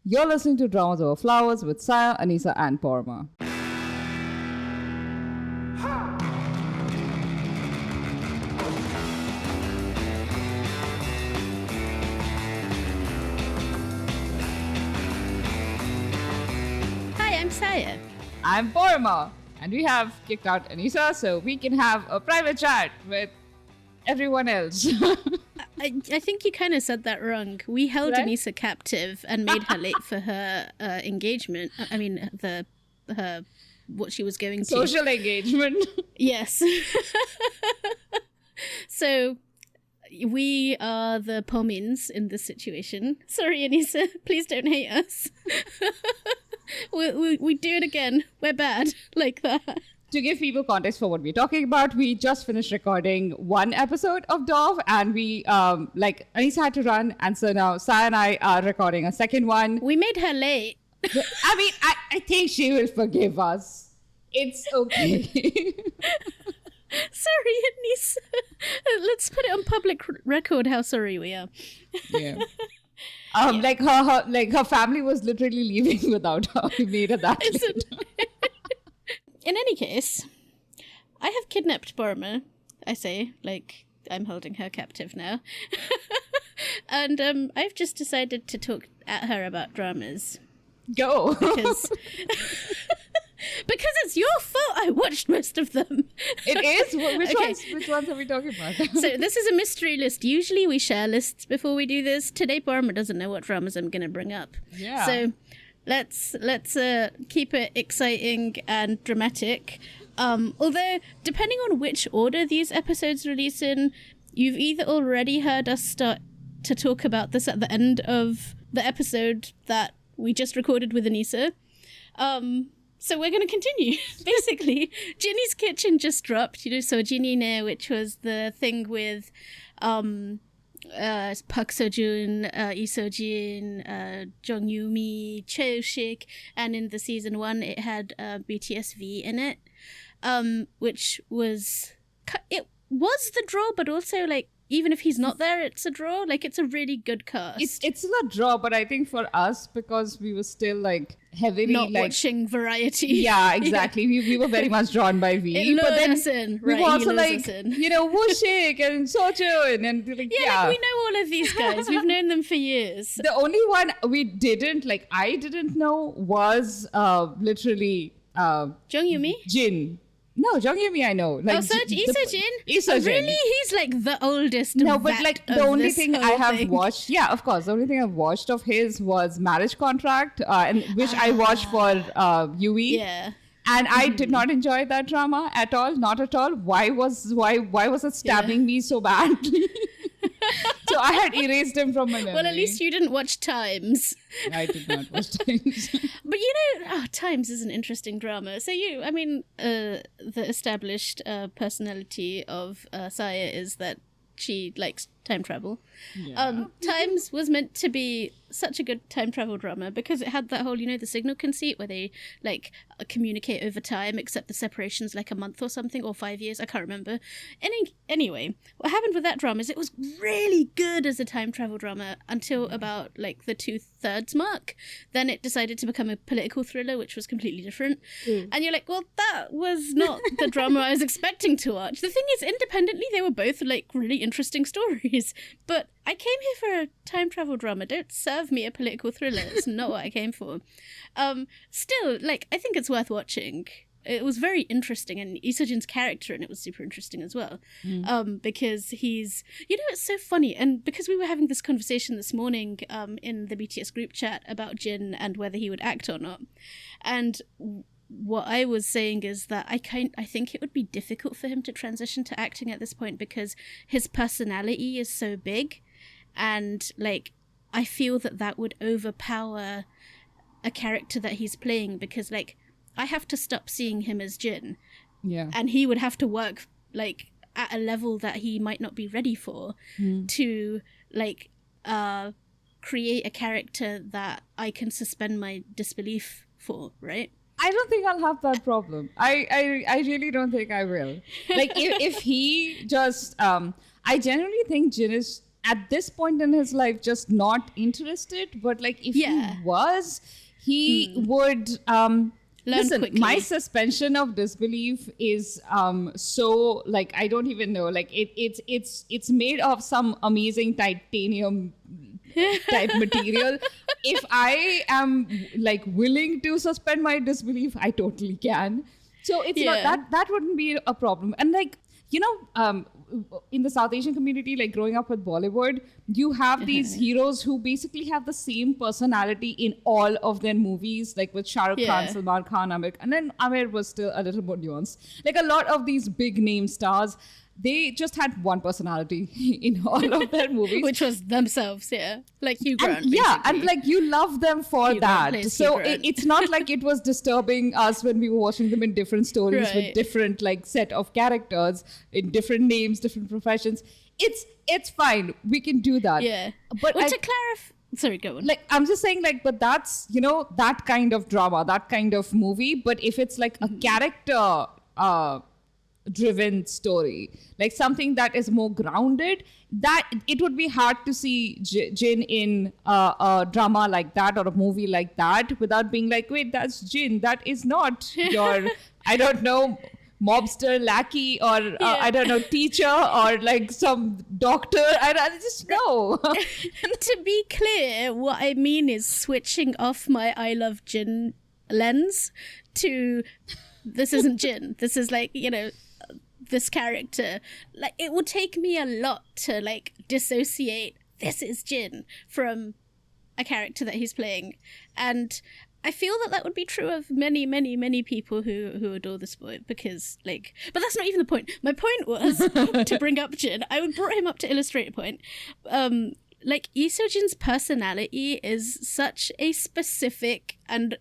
You're listening to Dramas Over Flowers with Saya, Anisa, and Paroma. Hi, I'm Saya. I'm Paroma, and we have kicked out Anisa so we can have a private chat with everyone else. I think you kind of said that wrong. We held Right? Anisa captive and made her late for her engagement. I mean, her what she was going to. Social engagement. Yes. So we are the Pomins in this situation. Sorry, Anisa. Please don't hate us. we do it again. We're bad like that. To give people context for what we're talking about, we just finished recording one episode of Dove, and we, Anisa had to run, and so now Saya and I are recording a second one. We made her late. I mean, I think she will forgive us. It's okay. Sorry, Anisa. Let's put it on public record how sorry we are. Yeah. Like her family was literally leaving without her. We made her that late. In any case, I have kidnapped Paroma. I say, like, I'm holding her captive now. And I've just decided to talk at her about dramas. Go. Because it's your fault I watched most of them. It is? Okay. Which ones are we talking about? So this is a mystery list. Usually we share lists before we do this. Today Paroma doesn't know what dramas I'm going to bring up. Yeah. So let's keep it exciting and dramatic. Although, depending on which order these episodes release in, you've either already heard us start to talk about this at the end of the episode that we just recorded with Anisa. So we're going to continue. Basically, Jinny's Kitchen just dropped. So Jinny Ne, which was the thing with Park Seo-joon, Lee Seo-jin, Jung Yoo-mi, Cho-shik, and in the season 1 it had BTS V in it, which was the draw, but also like even if he's not there, it's a draw. Like, it's a really good cast. It's still a draw, but I think for us, because we were still like heavily not like watching Variety. Yeah, exactly. We were very much drawn by V. It But then lures us in. we Right, were he also lures like, us in. Wooshik and Sochun and like, Yeah, like, we know all of these guys. We've known them for years. The only one I didn't know was literally Jung Yoo-mi? Jin. No, Jung Yoo-mi I know. Like, Lee Seo-jin? Lee Seo-jin. Oh, really? He's like the oldest. No, but vat like of the only this thing whole I have thing. watched, yeah, of course, the only thing I've watched of his was Marriage Contract, and which I watched for Yui. Yeah. And I did not enjoy that drama at all, not at all. Why was it stabbing me so badly? So I had erased him from my memory. Well, at least you didn't watch Times. I did not watch Times. But Times is an interesting drama. So the established personality of Saya is that she likes time travel. Yeah. Times was meant to be such a good time travel drama because it had that whole, the signal conceit where they like communicate over time, except the separation's like a month or something, or 5 years, I can't remember. Anyway, what happened with that drama is it was really good as a time travel drama until about like the 2/3 mark. Then it decided to become a political thriller, which was completely different. And you're like, well, that was not the drama I was expecting to watch. The thing is, independently, they were both like really interesting stories. But I came here for a time travel drama. Don't serve me a political thriller. It's not what I came for. Still, like, I think it's worth watching. It was very interesting, and Lee Seo-jin's character in it was super interesting as well. Because he's, it's so funny, and because we were having this conversation this morning in the BTS group chat about Jin and whether he would act or not, and what I was saying is that I think it would be difficult for him to transition to acting at this point because his personality is so big, and like I feel that would overpower a character that he's playing, because like I have to stop seeing him as Jin, and he would have to work like at a level that he might not be ready for to like create a character that I can suspend my disbelief for, right? I don't think I'll have that problem. I really don't think I will. Like, if he just... I generally think Jin is at this point in his life just not interested, but like if Yeah. he was, he would listen, quickly. my suspension of disbelief is so like I don't even know, like it's made of some amazing titanium type material. If I am like willing to suspend my disbelief, I totally can. So it's not that wouldn't be a problem. And like, you know, in the South Asian community, like growing up with Bollywood, you have these heroes who basically have the same personality in all of their movies, like with Shah Rukh Khan, Salman Khan, Amir. And then Amir was still a little more nuanced. Like a lot of these big name stars, they just had one personality in all of their movies. Which was themselves, like Hugh Grant. And, and like you love them for Hugh Grant that. plays So Hugh Grant. it's not like it was disturbing us when we were watching them in different stories with Right. different like set of characters in different names, different professions. It's fine. We can do that. Yeah. But Well, to clarify, sorry, go on. like I'm just saying, like, but that's, you know, that kind of drama, that kind of movie. But if it's like a character driven story, like something that is more grounded, that it would be hard to see Jin in a drama like that or a movie like that without being like, wait, that's Jin, that is not your I don't know, mobster lackey or I don't know, teacher or like some doctor. I just know. To be clear, what I mean is switching off my I love Jin lens to this isn't Jin. This is like, you know, this character. Like, it would take me a lot to like dissociate this is Jin from a character that he's playing. And I feel that would be true of many, many, many people who adore this boy, because like, but that's not even the point. My point was to bring up Jin. I brought him up to illustrate a point. Like, Lee Seo-jin's personality is such a specific and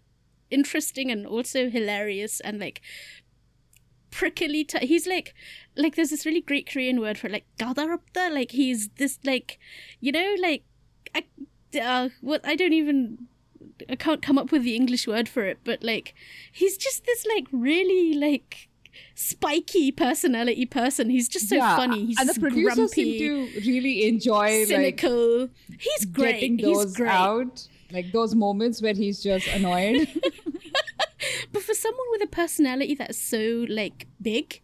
interesting and also hilarious and like prickly he's like there's this really great Korean word for it, like gadarupta, like he's this like, you know, like I can't come up with the English word for it, but like he's just this like really like spiky personality person. He's just so funny. He's and the producers grumpy, seem to really enjoy cynical. like He's great. getting those He's great. out, like those moments where he's just annoyed. But for someone with a personality that's so like big,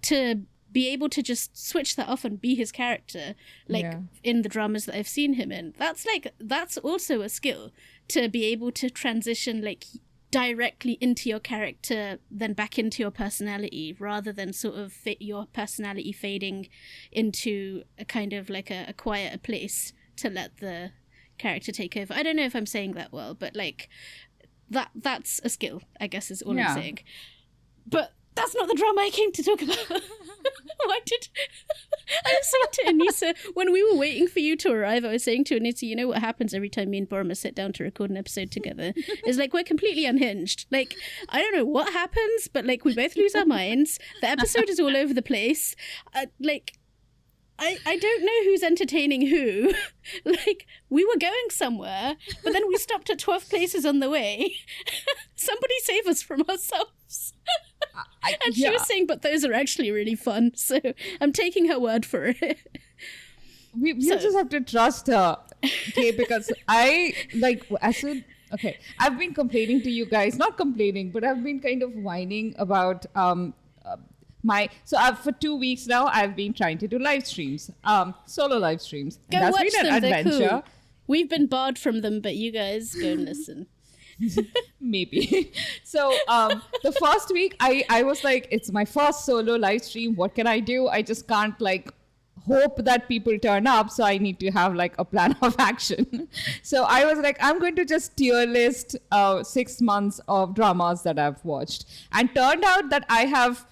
to be able to just switch that off and be his character, like in the dramas that I've seen him in, that's also a skill, to be able to transition like directly into your character, then back into your personality, rather than sort of your personality fading into a kind of like a quieter place to let the character take over. I don't know if I'm saying that well, but like that's a skill, I guess, is all I'm saying. But that's not the drama I came to talk about. I was saying to Anissa, when we were waiting for you to arrive, I was saying to Anissa, you know what happens every time me and Paroma sit down to record an episode together? Is like, we're completely unhinged. Like, I don't know what happens, but like we both lose our minds. The episode is all over the place. Like, I don't know who's entertaining who. Like, we were going somewhere, but then we stopped at 12 places on the way. Somebody save us from ourselves. And she was saying, but those are actually really fun. So I'm taking her word for it. We just have to trust her, okay? Because I've been complaining to you guys, not complaining, but I've been kind of whining about for 2 weeks now, I've been trying to do live streams, solo live streams. Go and that's watch been them, an they're adventure. cool. We've been barred from them, but you guys go and listen. Maybe. So the first week I was like, it's my first solo live stream. What can I do? I just can't like hope that people turn up. So I need to have like a plan of action. So I was like, I'm going to just tier list 6 months of dramas that I've watched. And turned out that I have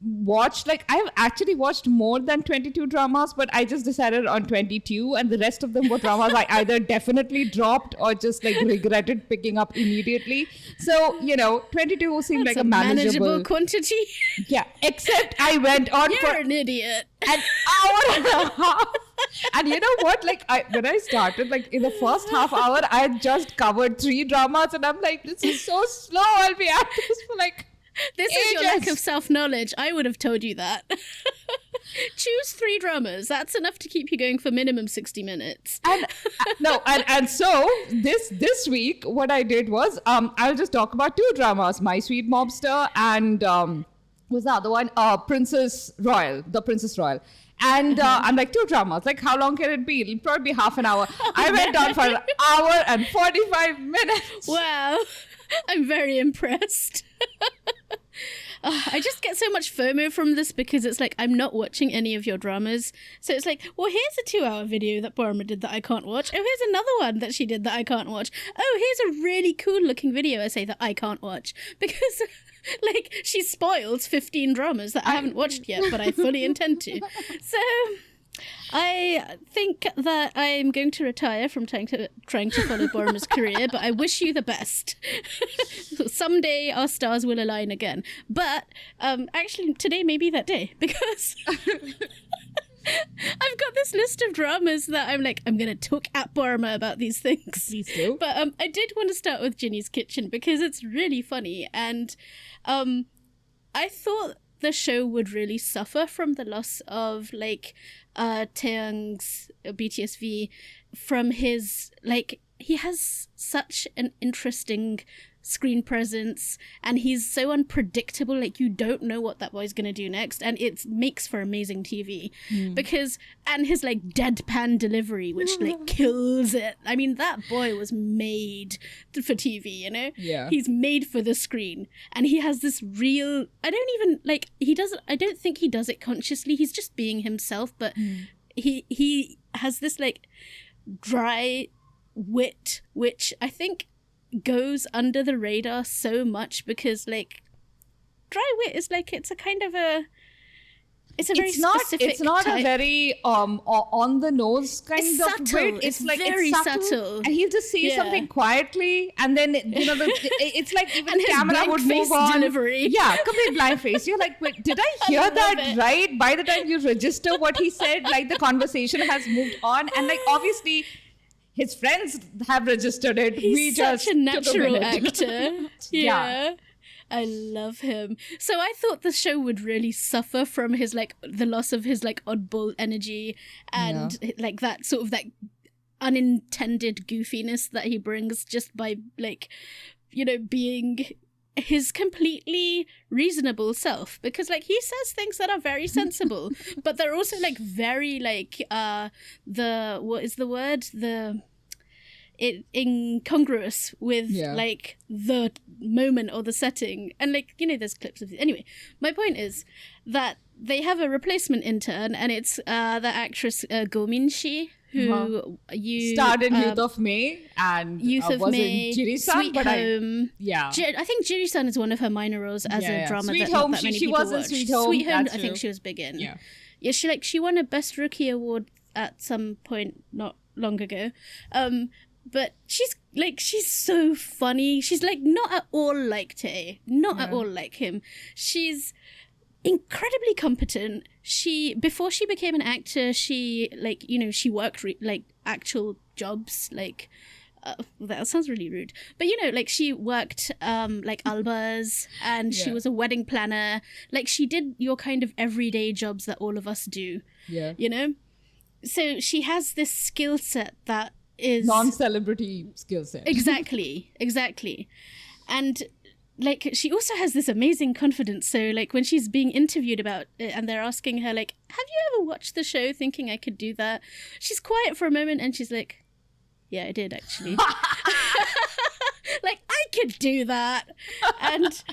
watched, like, I've actually watched more than 22 dramas, but I just decided on 22, and the rest of them were dramas I either definitely dropped or just like regretted picking up immediately. So, you know, 22 seemed like a manageable quantity. Yeah, except I went on You're for an idiot. an hour and a half. And you know what? Like, when I started, like in the first half hour, I had just covered 3 dramas, and I'm like, this is so slow. I'll be at this for like This is your lack of self-knowledge. I would have told you that. Choose 3 dramas. That's enough to keep you going for minimum 60 minutes. And so this week, what I did was, I'll just talk about 2 dramas: My Sweet Mobster and what's the other one? The Princess Royal. And I'm like, 2 dramas. Like, how long can it be? It'll probably be half an hour. I went on for an hour and 45 minutes. Wow. I'm very impressed. I just get so much FOMO from this because it's like I'm not watching any of your dramas. So it's like, well, here's a 2-hour video that Paroma did that I can't watch. Oh, here's another one that she did that I can't watch. Oh, here's a really cool looking video essay that I can't watch. Because like she spoils 15 dramas that I haven't watched yet, but I fully intend to. So I think that I'm going to retire from trying to follow Paroma's career, but I wish you the best. Someday our stars will align again. But actually today may be that day, because I've got this list of dramas that I'm like, I'm going to talk at Paroma about these things. Please do. But I did want to start with Jinny's Kitchen because it's really funny, and I thought the show would really suffer from the loss of like Taeyang's BTSV, from his like, he has such an interesting screen presence and he's so unpredictable, like you don't know what that boy's gonna do next, and it makes for amazing TV because, and his like deadpan delivery, which like kills it. I mean, that boy was made for TV, you know? Yeah. He's made for the screen, and he has this real, I don't think he does it consciously, he's just being himself, but he has this like dry wit, which I think goes under the radar so much because like dry wit is like, it's a kind of a, it's a very specific it's not type. A very on the nose kind It's of subtle. wit. It's like very it's subtle. And he'll just say something quietly, and then it's like even And the his camera blank would face move on. delivery. Yeah, complete blind face. You're like, wait, did I hear love that it. right? By the time you register what he said, like the conversation has moved on, and like obviously his friends have registered it. He's such a natural actor. Yeah. I love him. So I thought the show would really suffer from his like the loss of his like oddball energy and like that sort of that unintended goofiness that he brings just by like, you know, being his completely reasonable self, because like he says things that are very sensible but they're also like very like incongruous with like the moment or the setting, and like, you know, there's clips of it. Anyway, my point is that they have a replacement intern, and it's the actress Go Min-shi, who you starred in Youth of May and Youth of was May, in Jiri-san, Sweet but Home. I think Jiri-san is one of her minor roles as a drama Sweet that Home, not that many she people was in watched. Sweet Home. I think she was big in. Yeah, she won a Best Rookie award at some point not long ago. But she's so funny. She's like not at all like Tae, at all like him. She's incredibly competent. Before she became an actor, she like, you know, she worked like actual jobs, like that sounds really rude, but you know, like she worked like albas, and she was a wedding planner. Like she did your kind of everyday jobs that all of us do. Yeah, you know. So she has this skill set that is non-celebrity skill set. Exactly. And like she also has this amazing confidence. So like when she's being interviewed about it and they're asking her like, have you ever watched the show thinking I could do that? She's quiet for a moment and she's like, yeah, I did actually. Like, I could do that. And so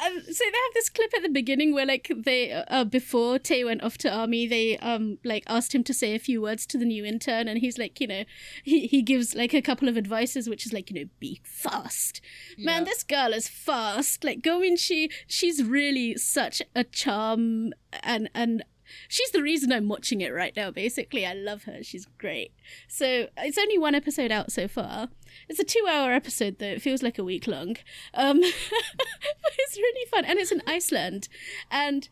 they have this clip at the beginning where like they before Tae went off to army, they like asked him to say a few words to the new intern, and he's like, you know, he gives like a couple of advices, which is like, you know, be fast. Man, this girl is fast. Like Go Min-shi, she's really such a charm, and she's the reason I'm watching it right now, basically. I love her. She's great. So it's only 1 episode out so far. It's a 2-hour episode, though. It feels like a week long. But it's really fun. And it's in Iceland. And,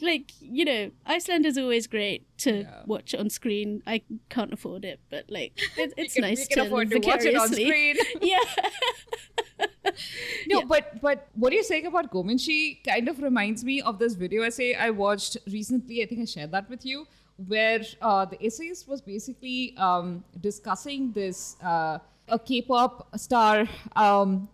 like, you know, Iceland is always great to watch on screen. I can't afford it, but, like, it's nice to afford to watch it on screen. Yeah. No, Yeah. but what you're saying about Gominshi kind of reminds me of this video essay I watched recently. I think I shared that with you, where the essayist was basically discussing this a K-pop star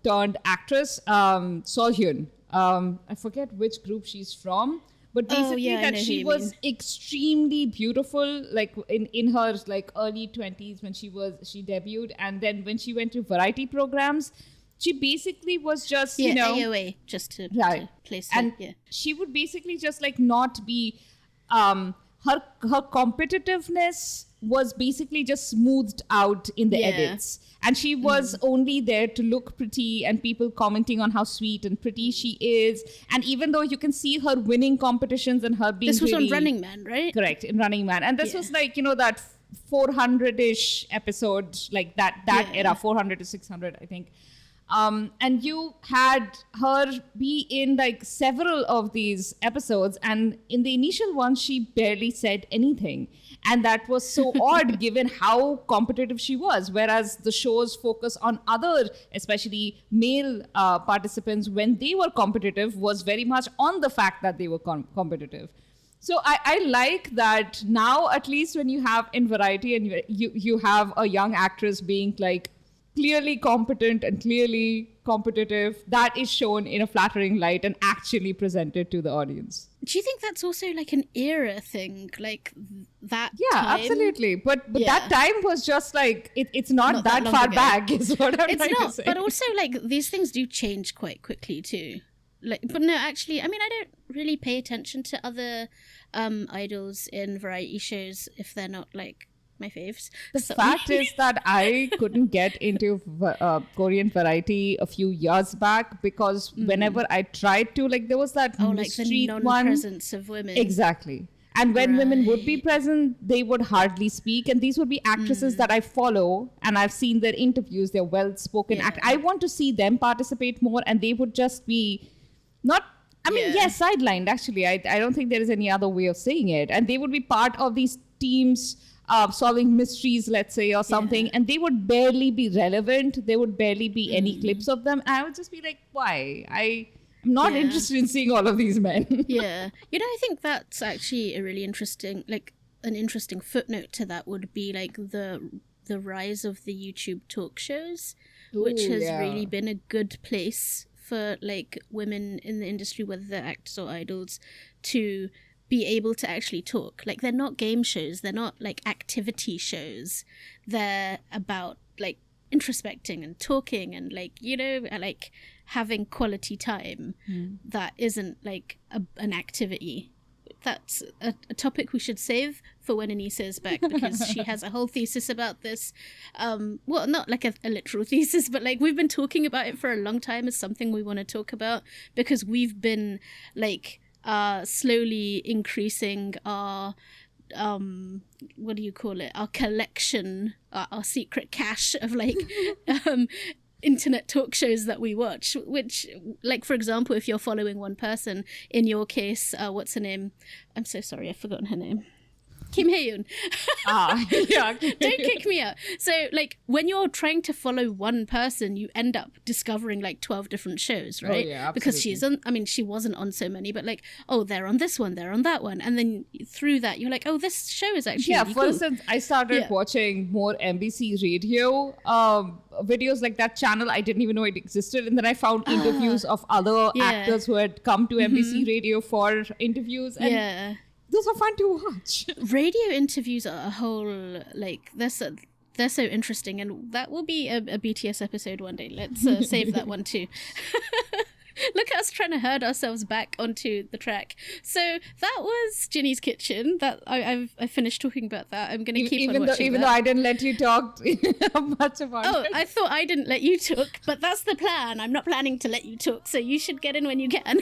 turned actress, Sohyun. I forget which group she's from. But basically I that know who she you was mean. extremely beautiful, like in her like early 20s when she debuted, and then when she went to variety programs, she basically was just Yeah, you know AOA, just to place it. and Yeah. she would basically just like not be her competitiveness was basically just smoothed out in the Yeah. edits, and she was only there to look pretty and people commenting on how sweet and pretty she is. And even though you can see her winning competitions and her being This was really, on Running Man, right? correct, in Running Man, and this Yeah. was like that 400-ish episode, like that Yeah. era, 400 to 600, I think. And you had her be in like several of these episodes, and in the initial one she barely said anything, and that was so odd given how competitive she was, whereas the show's focus on other, especially male participants when they were competitive, was very much on the fact that they were competitive. So I like that now, at least when you have in variety and you have a young actress being like clearly competent and clearly competitive, that is shown in a flattering light and actually presented to the audience. Do you think that's also like an era thing? Like that Yeah, time? absolutely. But Yeah. that time was just like, it's not Not that that long far ago. back is what I'm It's trying to not, say. but also like these things do change quite quickly too. Like, but no, actually, I mean, I don't really pay attention to other idols in variety shows if they're not like my faves. The fact is that I couldn't get into Korean variety a few years back because whenever I tried to, like there was that like the mystery one. non-presence of women. Exactly. And when women would be Right. present, they would hardly speak. And these would be actresses that I follow and I've seen their interviews. They're well-spoken. Yeah. I want to see them participate more, and they would just be not, I mean, Yeah. yes, sidelined actually. I don't think there is any other way of saying it. And they would be part of these teams solving mysteries, let's say, or something. Yeah. And they would barely be relevant. There would barely be any clips of them. And I would just be like, why? I'm not Yeah. interested in seeing all of these men. Yeah. You know, I think that's actually a really interesting, like, an interesting footnote to that would be like the rise of the YouTube talk shows, which Ooh, has yeah. really been a good place for like women in the industry, whether they're actors or idols, to be able to actually talk. Like, they're not game shows, they're not like activity shows, they're about like introspecting and talking and like, you know, like having quality time that isn't like an activity. That's a topic we should save for when Anissa is back, because she has a whole thesis about this. Well, not like a literal thesis, but like we've been talking about it for a long time as something we want to talk about, because we've been like slowly increasing our what do you call it, our collection, our secret cache of like internet talk shows that we watch, which, like, for example, if you're following one person, in your case, what's her name, I'm so sorry, I've forgotten her name, Kim Hae-yoon. Yeah. Don't kick me out. So, like, when you're trying to follow one person, you end up discovering like 12 different shows, right? yeah, because she's on, I mean, she wasn't on so many, but like, oh, they're on this one, they're on that one. And then through that, you're like, oh, this show is actually Yeah, really for cool. instance, I started Yeah. watching more NBC radio videos, like that channel. I didn't even know it existed. And then I found interviews of other Yeah. actors who had come to NBC radio for interviews. And Yeah. those are fun to watch. Radio interviews are a whole, like, they're so interesting, and that will be a BTS episode one day. Let's save that one too. Look at us trying to herd ourselves back onto the track. So that was Jinny's Kitchen. That I finished talking about that. I'm going to keep on watching Even that. though I didn't let you talk much about Oh, it. I thought I didn't let you talk, but that's the plan. I'm not planning to let you talk, so you should get in when you can.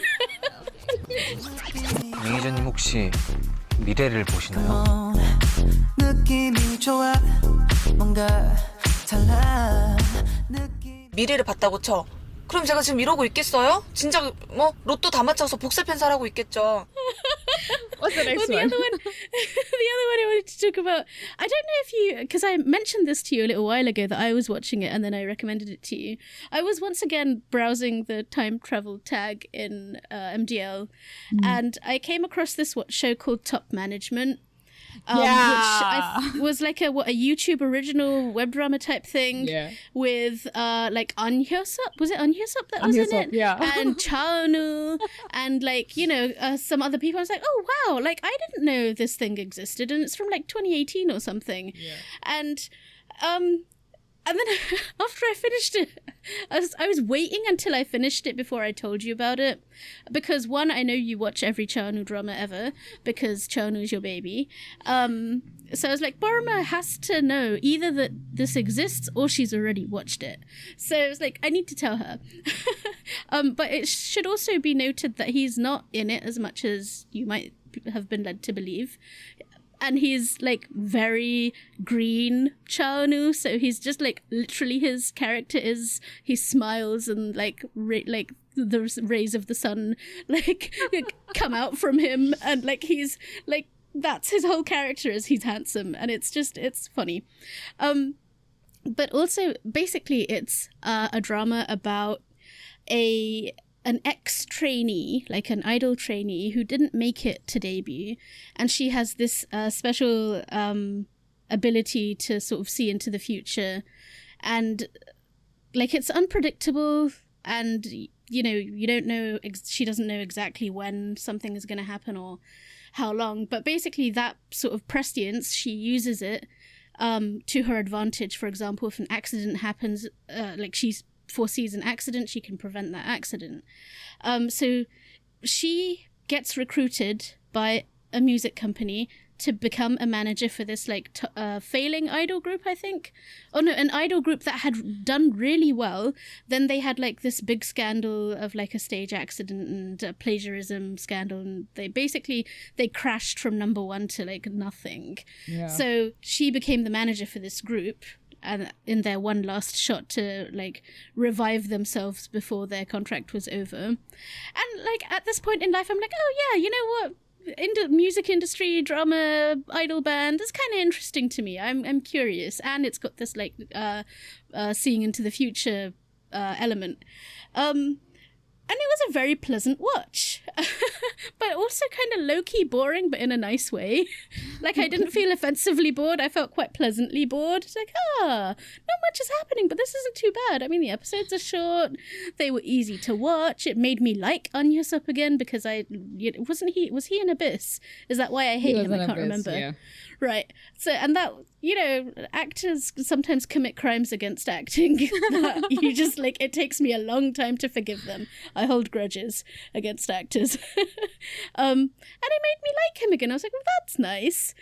매니저님 혹시 미래를 보시나요? 느낌이 좋아 뭔가 달라 미래를 봤다고 쳐. 그럼 제가 지금 이러고 있겠어요? 진짜 뭐 로또 다 맞춰서 복사 편살하고 있겠죠. What's the next the one? other one, the other one I wanted to talk about. I don't know if you, because I mentioned this to you a little while ago that I was watching it and then I recommended it to you. I was once again browsing the time travel tag in MDL, and I came across this show called Top Management. Which was like a YouTube original web drama type thing with like An Hyosop. Was it An Hyosop that was in it? Yeah. And Chaonu and like, you know, some other people. I was like, oh wow, like I didn't know this thing existed, and it's from like 2018 or something. Yeah. And then after I finished it, I was waiting until I finished it before I told you about it. Because one, I know you watch every Chaonu drama ever, because Chaonu is your baby. So I was like, Paroma has to know either that this exists or she's already watched it. So I was like, I need to tell her. But it should also be noted that he's not in it as much as you might have been led to believe. And he's like very green Chaonu, so he's just like literally his character is he smiles and like like the rays of the sun like come out from him, and like he's like that's his whole character is he's handsome, and it's funny. But also basically it's a drama about an ex-trainee, like an idol trainee who didn't make it to debut, and she has this special ability to sort of see into the future, and like it's unpredictable, and you know you don't know she doesn't know exactly when something is going to happen or how long, but basically that sort of prescience, she uses it to her advantage. For example, if an accident happens, like she's foresees an accident, she can prevent that accident. So she gets recruited by a music company to become a manager for this like failing idol group, I think. Oh no, an idol group that had done really well. Then they had like this big scandal of like a stage accident and a plagiarism scandal, and they crashed from number one to like nothing. Yeah. So she became the manager for this group, and in their one last shot to like revive themselves before their contract was over. And like at this point in life I'm like, oh yeah, you know what, music industry, drama, idol band, that's kind of interesting to me. I'm curious, and it's got this like seeing into the future element. And it was a very pleasant watch, but also kind of low-key boring, but in a nice way. Like, I didn't feel offensively bored. I felt quite pleasantly bored. It's like, not much is happening, but this isn't too bad. I mean, the episodes are short. They were easy to watch. It made me like An Hyosop again, because was he in Abyss? Is that why I hate him? I can't remember. Yeah. Right. So, and that, you know, actors sometimes commit crimes against acting that you just like, it takes me a long time to forgive them. I hold grudges against actors. And it made me like him again. I was like, well, that's nice.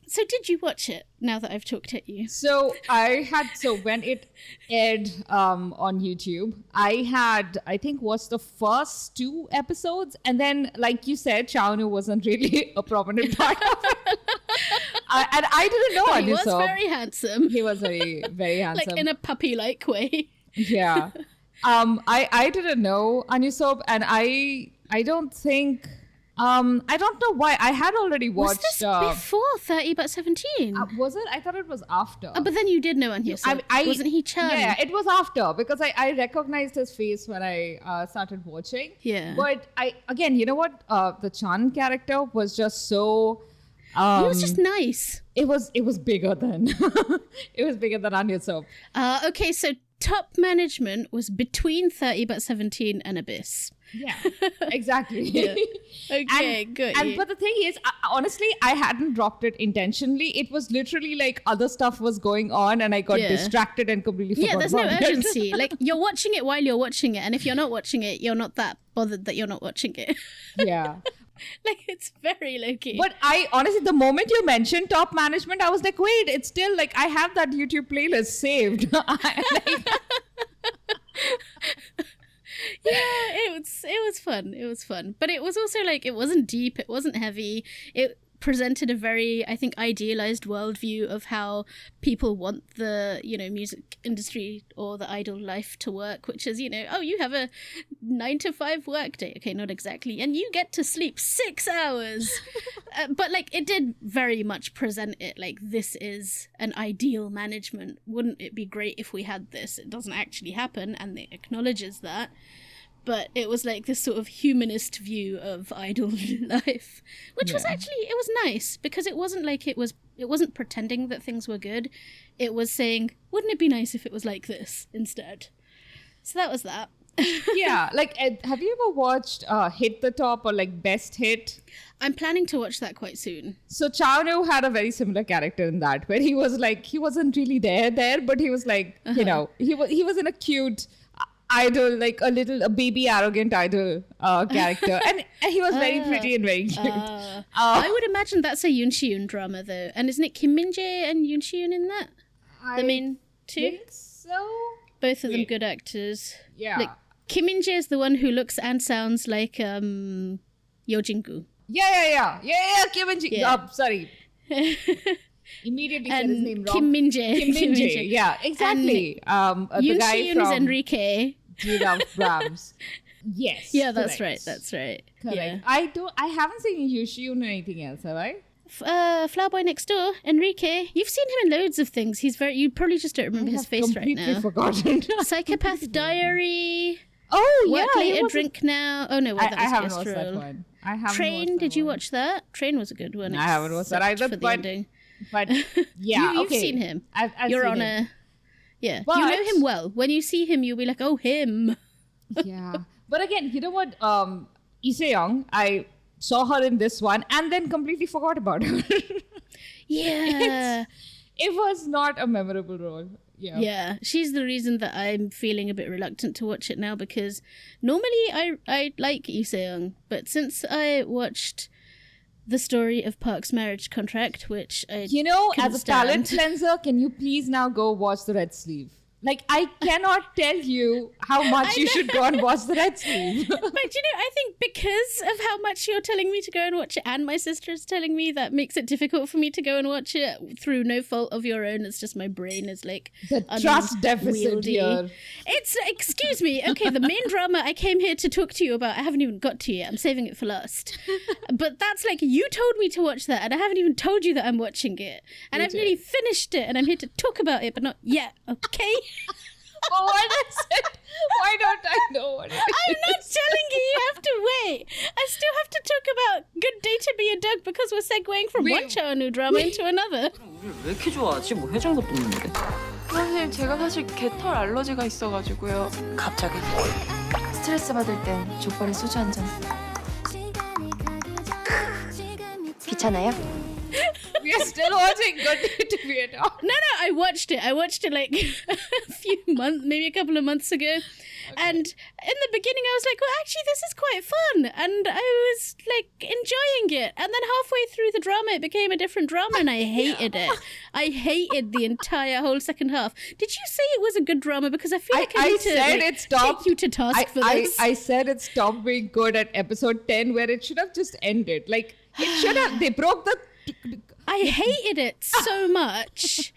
So did you watch it now that I've talked at you? So when it aired on YouTube, I think watched the first 2 episodes, and then like you said, Chaonu wasn't really a prominent part of it. And I didn't know He was very handsome. He was very, very handsome. Like in a puppy-like way. Yeah. I didn't know An Hyosop, and I don't think... I don't know why. I had already watched... Was this before 30 but 17? Was it? I thought it was after. But then you did know An Hyosop. Wasn't he charming? Yeah, it was after, because I recognized his face when I started watching. Yeah. But again, you know what? The Chan character was just so... he was just nice. It was bigger than... it was bigger than An Hyosop. Okay, so Top Management was between 30 but 17 and Abyss. Yeah, exactly. Yeah. Okay, good. But the thing is, honestly, I hadn't dropped it intentionally. It was literally like other stuff was going on, and I got distracted and completely forgot. Yeah, there's no about urgency. Like, you're watching it while you're watching it, and if you're not watching it, you're not that bothered that you're not watching it. Yeah. Like, it's very low-key. But I honestly, the moment you mentioned Top Management, I was like, wait, it's still like I have that YouTube playlist saved. Yeah, it was fun. It was fun. But it was also like, it wasn't deep, it wasn't heavy. presented a very, I think, idealized worldview of how people want the, music industry or the idol life to work, which is, oh, you have a 9-to-5 work day. Okay, not exactly. And you get to sleep 6 hours. But, it did very much present it like this is an ideal management. Wouldn't it be great if we had this? It doesn't actually happen, and it acknowledges that. But it was this sort of humanist view of idol life, which was actually, it was nice because it wasn't it wasn't pretending that things were good. It was saying, wouldn't it be nice if it was like this instead? So that was that. Yeah, have you ever watched Hit the Top or Best Hit? I'm planning to watch that quite soon. So Chow Nu had a very similar character in that, where he was he wasn't really there, but he was he was in a cute idol, a baby arrogant idol character, and he was very pretty and very cute. I would imagine that's a Yoon Si-yoon drama though, and isn't it Kim Min-jae and Yoon Si-yoon in that? The main two? I think so. Both of them good actors. Yeah. Kim Min-jae is the one who looks and sounds like Yo Jin-gu. Yeah, Kim Min-jae. Yeah. Sorry. Immediately said his name wrong. Kim Min-jae. Yeah, exactly. The Yoon guy Si-yoon from is Enrique. Brahms. Yes. Yeah, that's correct. right. Correct. Yeah. I haven't seen Yoon Si-yoon in anything else, have I? Flower Boy Next Door, Enrique. You've seen him in loads of things. You probably just don't remember his face right now. Completely forgotten. Psychopath Diary. Oh, Work yeah. Later, Drink Now. Oh, no, wait, that I was haven't watched that Kestrel. one. I haven't Train, watched that did you one. watch that? Train was a good one. I haven't watched that except either, for the ending. But yeah, You've okay. seen him. I've You're seen on him. Yeah, But- you know him well. When you see him, you'll be like, oh, him. Yeah. But again, you know what? Lee Se-young, I saw her in this one and then completely forgot about her. Yeah. It was not a memorable role. Yeah. Yeah, she's the reason that I'm feeling a bit reluctant to watch it now, because normally I like Lee Se-young, but since I watched The Story of Park's Marriage Contract, which I You know, couldn't as a talent stand. cleanser, can you please now go watch The Red Sleeve? I cannot tell you how much you should go and watch The Red Sleeve. But I think because of how much you're telling me to go and watch it, and my sister is telling me, that makes it difficult for me to go and watch it through no fault of your own. It's just my brain is The trust deficit unwieldy. here. It's, excuse me, okay, the main drama I came here to talk to you about, I haven't even got to yet. I'm saving it for last. But that's you told me to watch that, and I haven't even told you that I'm watching it. And I've nearly finished it, and I'm here to talk about it, but not yet, okay? Oh, what is it? Why don't I know what it is? I'm not telling you, you have to wait. I still have to talk about Good Day to Be a Dog because we're segueing from one Chow Nu drama into another. 우리를 왜 이렇게 좋아하지? 뭐 해장도 뽑는데. 선생님, 제가 사실 개털 알러지가 있어가지고요. 갑자기 스트레스 받을 땐 족발에 소주 한 잔. 귀찮아요? We are still watching Good Day to Be a Dog. No, I watched it. I watched it a few months, maybe a couple of months ago. And in the beginning, I was like, well, actually, this is quite fun. And I was enjoying it. And then halfway through the drama, it became a different drama, and I hated it. I hated the entire whole second half. Did you say it was a good drama? Because I feel like I need to said it stopped. take you to task for this. I said it stopped being good at episode 10, where it should have just ended. It should have. They broke the. I hated it so much.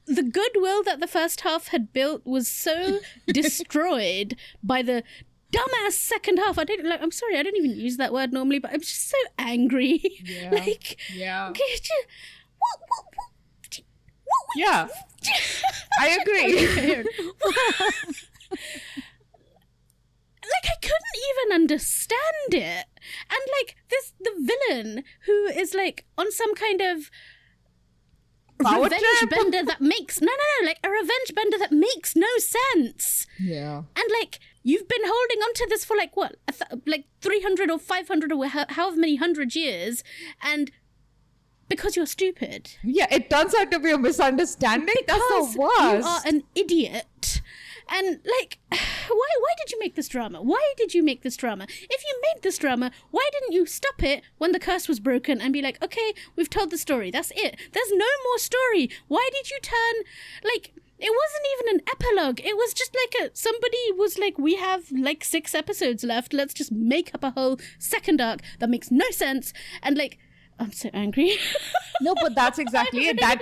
The goodwill that the first half had built was so destroyed by the dumbass second half. I'm sorry, I don't even use that word normally, but I'm just so angry. Yeah. Yeah. What? Yeah. I agree. I couldn't even understand it. And the villain who is on some kind of Power revenge trip? bender that makes a revenge bender that makes no sense. Yeah. And you've been holding on to this for 300 or 500 or however many 100 years, and because you're stupid. Yeah, it turns out to be a misunderstanding. That's Because the worst. you are an idiot. And why did you make this drama? Why did you make this drama? If you made this drama, why didn't you stop it when the curse was broken and be like, okay, we've told the story, that's it. There's no more story. Why did you turn it wasn't even an epilogue. It was just somebody was we have 6 episodes left. Let's just make up a whole second arc that makes no sense. And I'm so angry. No, but that's exactly it. That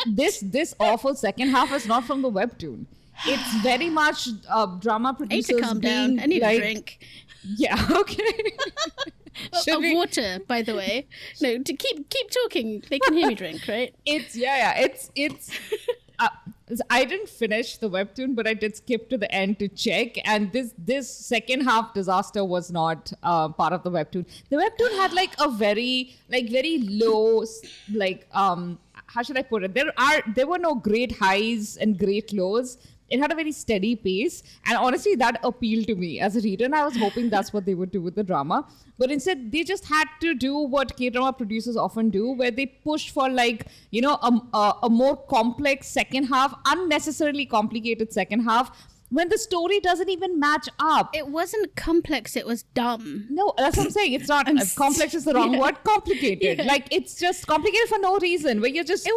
this awful second half is not from the webtoon. It's very much drama I need producers to calm down. I need like, a drink. Yeah, okay. Should we- Water, by the way. No, to keep talking. They can hear me drink, right? It's I didn't finish the webtoon, but I did skip to the end to check. And this second half disaster was not part of the webtoon. The webtoon had like a very low how should I put it? There were no great highs and great lows. It had a very steady pace, and honestly, that appealed to me as a reader. And I was hoping that's what they would do with the drama, but instead, they just had to do what K-drama producers often do, where they push for a more complex second half, unnecessarily complicated second half, when the story doesn't even match up. It wasn't complex, it was dumb. No, that's what I'm saying. It's not complex is the wrong word. Complicated. Yeah. Like, it's just complicated for no reason. Where you're just,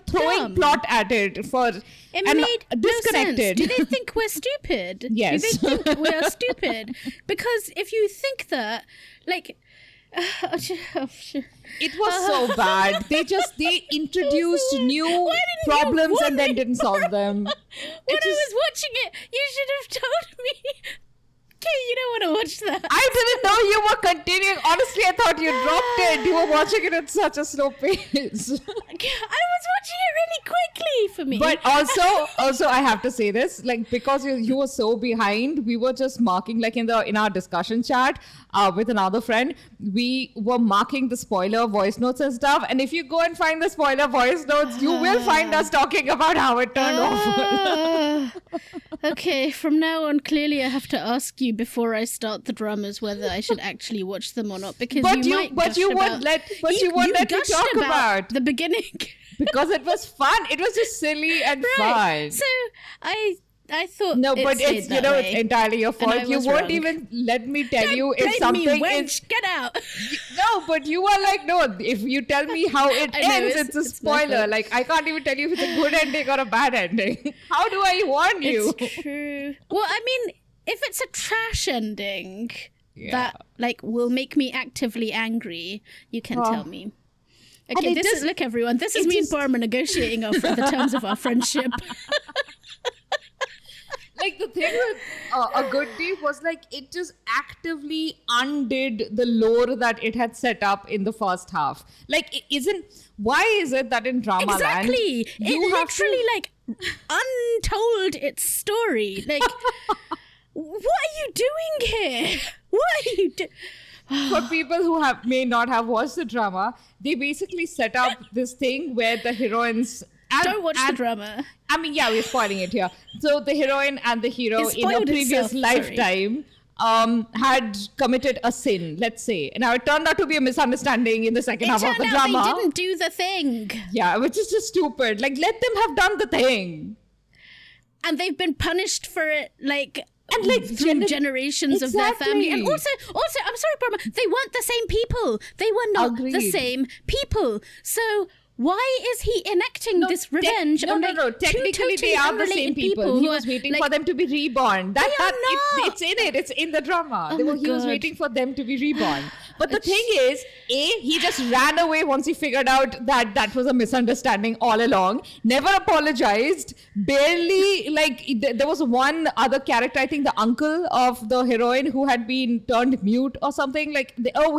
throwing dumb. plot at it for It and made disconnected. no sense. Do they think we're stupid? Yes. Do they think we're stupid? Because if you think that, like... It was so bad. They introduced new problems and then didn't solve them. When I was watching it, you should have told me. Okay, you don't want to watch that. I didn't know you were continuing. Honestly, I thought you dropped it. You were watching it at such a slow pace. I was watching it really quickly for me. But also, I have to say this, like, because you were so behind, we were just marking, like, in our discussion chat with another friend, we were marking the spoiler voice notes and stuff. And if you go and find the spoiler voice notes, you will find us talking about how it turned off. Okay, from now on, clearly I have to ask you before I start the dramas whether I should actually watch them or not, because you won't let me talk about the beginning. Because it was fun. It was just silly and fun. So I thought no, but it's it's entirely your fault. You won't wrong. even let me tell Don't you if blame something me, is. wench, get out. No, but you are like, no, if you tell me how it I know, ends, it's a it's my spoiler. fault. like, I can't even tell you if it's a good ending or a bad ending. How do I warn you? It's true. Well, I mean, if it's a trash ending that will make me actively angry, you can tell me. Okay, look, everyone. This is me and Paroma negotiating the terms of our friendship. Like, the thing with A Good Day was, like, it just actively undid the lore that it had set up in the first half. Like, why is it that in Drama Land, Exactly. It literally, untold its story. Like, what are you doing here? What are you doing? For people who may not have watched the drama, they basically set up this thing where the heroines... Don't watch the drama. I mean, yeah, we're spoiling it here. So the heroine and the hero in a previous lifetime had committed a sin, let's say. Now, it turned out to be a misunderstanding in the second half of the drama. They didn't do the thing. Yeah, which is just stupid. Like, let them have done the thing. And they've been punished for it, through generations of their family. And also, I'm sorry, Paroma, they weren't the same people. They were not the same people. So why is he enacting this revenge on technically they are the same people. He was waiting for them to be reborn. It's in it. It's in the drama. He was waiting for them to be reborn. But the thing is, he just ran away once he figured out that was a misunderstanding all along. Never apologized. Barely, there was one other character, I think the uncle of the heroine, who had been turned mute or something.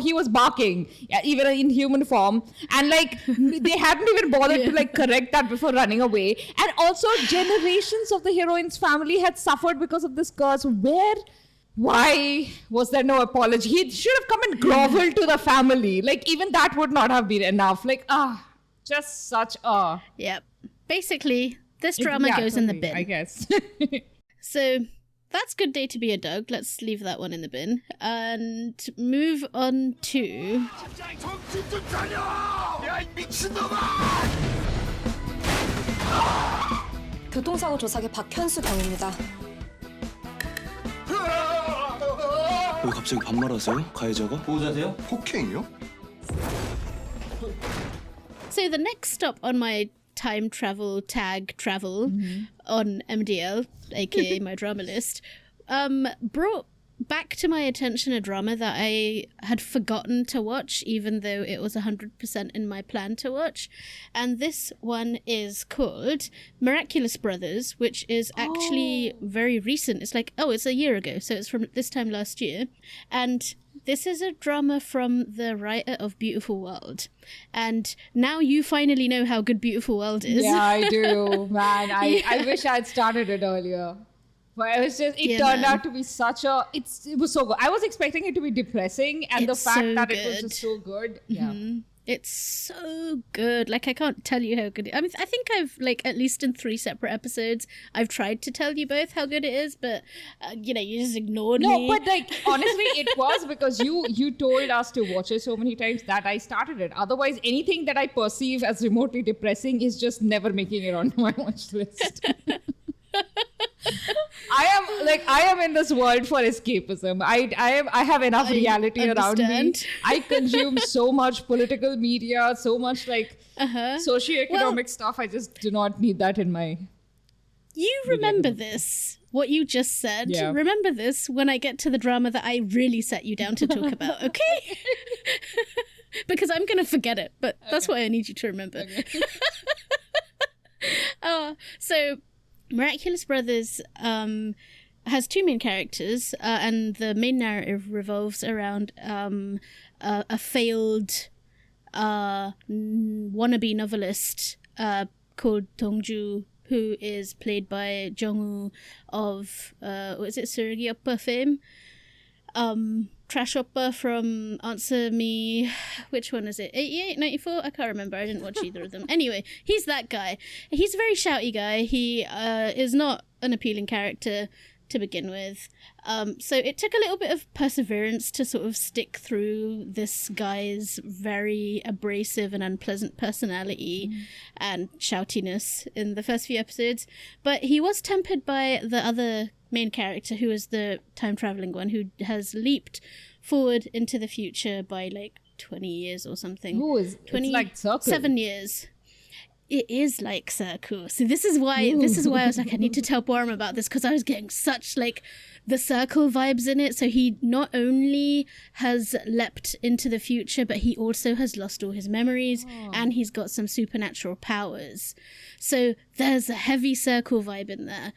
He was barking, even in human form. And they hadn't even bothered to correct that before running away. And also, generations of the heroine's family had suffered because of this curse. Why was there no apology? He should have come and groveled to the family. Even that would not have been enough. Just such a... Yep. Basically, this drama goes in the bin. I guess. So, that's Good Day to Be a Dog. Let's leave that one in the bin. And move on to... 교통사고 조사계 박현수 경입니다. 왜 갑자기 반말하세요? 가해자가? 보호자세요? 폭행이요? So the next stop on my time travel on MDL, aka my drama list, brought back to my attention a drama that I had forgotten to watch, even though it was 100% in my plan to watch. And this one is called Miraculous Brothers, which is actually very recent. It's like, it's a year ago, so it's from this time last year. And this is a drama from the writer of Beautiful World. And now you finally know how good Beautiful World is. Yeah, I do, man. I wish I had started it earlier. But it turned out to be it was so good. I was expecting it to be depressing, and the fact that it was just so good. Yeah. It's so good. Like, I can't tell you how good I mean, I think I've, like, at least in 3 separate episodes, I've tried to tell you both how good it is, but, you just ignored me. No, but, like, honestly, it was because you told us to watch it so many times that I started it. Otherwise, anything that I perceive as remotely depressing is just never making it onto my watch list. I am in this world for escapism. I have enough reality around me. I consume so much political media, so much socioeconomic stuff. I just do not need that in my. You remember this? What you just said? Yeah. Remember this when I get to the drama that I really set you down to talk about, okay? Because I'm gonna forget it, but that's why I need you to remember. Okay. So. Miraculous Brothers has 2 main characters, and the main narrative revolves around a failed wannabe novelist called Dongju, who is played by Jung-woo of, Suragi Oppa fame? Trash Oppa from Answer Me, which one is it? 88, 94? I can't remember. I didn't watch either of them. Anyway, he's that guy. He's a very shouty guy. He is not an appealing character to begin with. So it took a little bit of perseverance to sort of stick through this guy's very abrasive and unpleasant personality and shoutiness in the first few episodes. But he was tempered by the other main character, who is the time-traveling one, who has leaped forward into the future by like 20 years or something. Ooh, it's like Circle. 7 years. It is like Circle. So this is why I was like, I need to tell Paroma about this, because I was getting such like the Circle vibes in it. So he not only has leapt into the future, but he also has lost all his memories, and he's got some supernatural powers. So there's a heavy Circle vibe in there.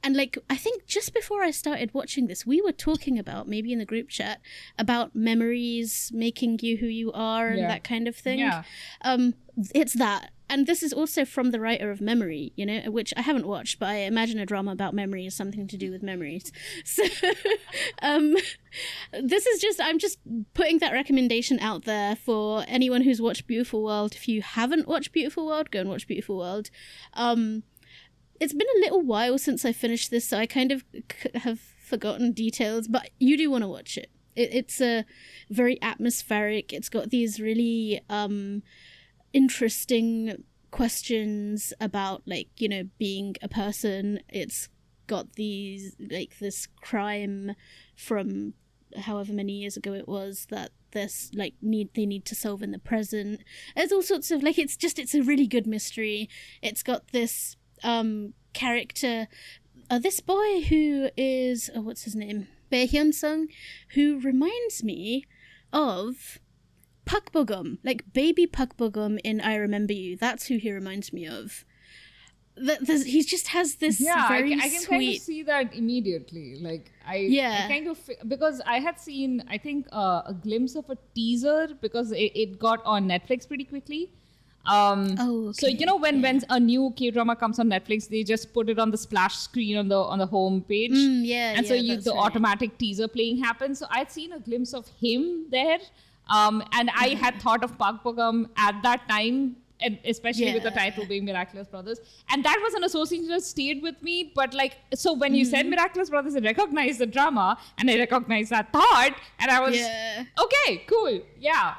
And like, I think just before I started watching this, we were talking about, maybe in the group chat, about memories making you who you are and that kind of thing. Yeah. It's that. And this is also from the writer of Memory, which I haven't watched, but I imagine a drama about memory is something to do with memories. So this is just, I'm just putting that recommendation out there for anyone who's watched Beautiful World. If you haven't watched Beautiful World, go and watch Beautiful World. It's been a little while since I finished this, so I kind of have forgotten details, but you do want to watch it. It's very atmospheric. It's got these really interesting questions about, like, being a person. It's got these, like, this crime from however many years ago it was that this like they need to solve in the present. There's all sorts of, like, it's a really good mystery. It's got this character, this boy who is, what's his name? Bae Hyun-sung, who reminds me of Park Bo-gum, like baby Park Bo-gum in I Remember You. That's who he reminds me of. He just has this very I can sweet... kind of see that immediately. Like, I kind of, because I had seen, I think, a glimpse of a teaser, because it got on Netflix pretty quickly. So when a new K-drama comes on Netflix, they just put it on the splash screen on the home page, so the automatic teaser playing happens. So I'd seen a glimpse of him there, and I had thought of Park Bo-gum at that time, and especially with the title being Miraculous Brothers, and that was an association that stayed with me. But like, so when you said Miraculous Brothers, I recognized the drama and I recognized that thought, and I was okay, cool, yeah.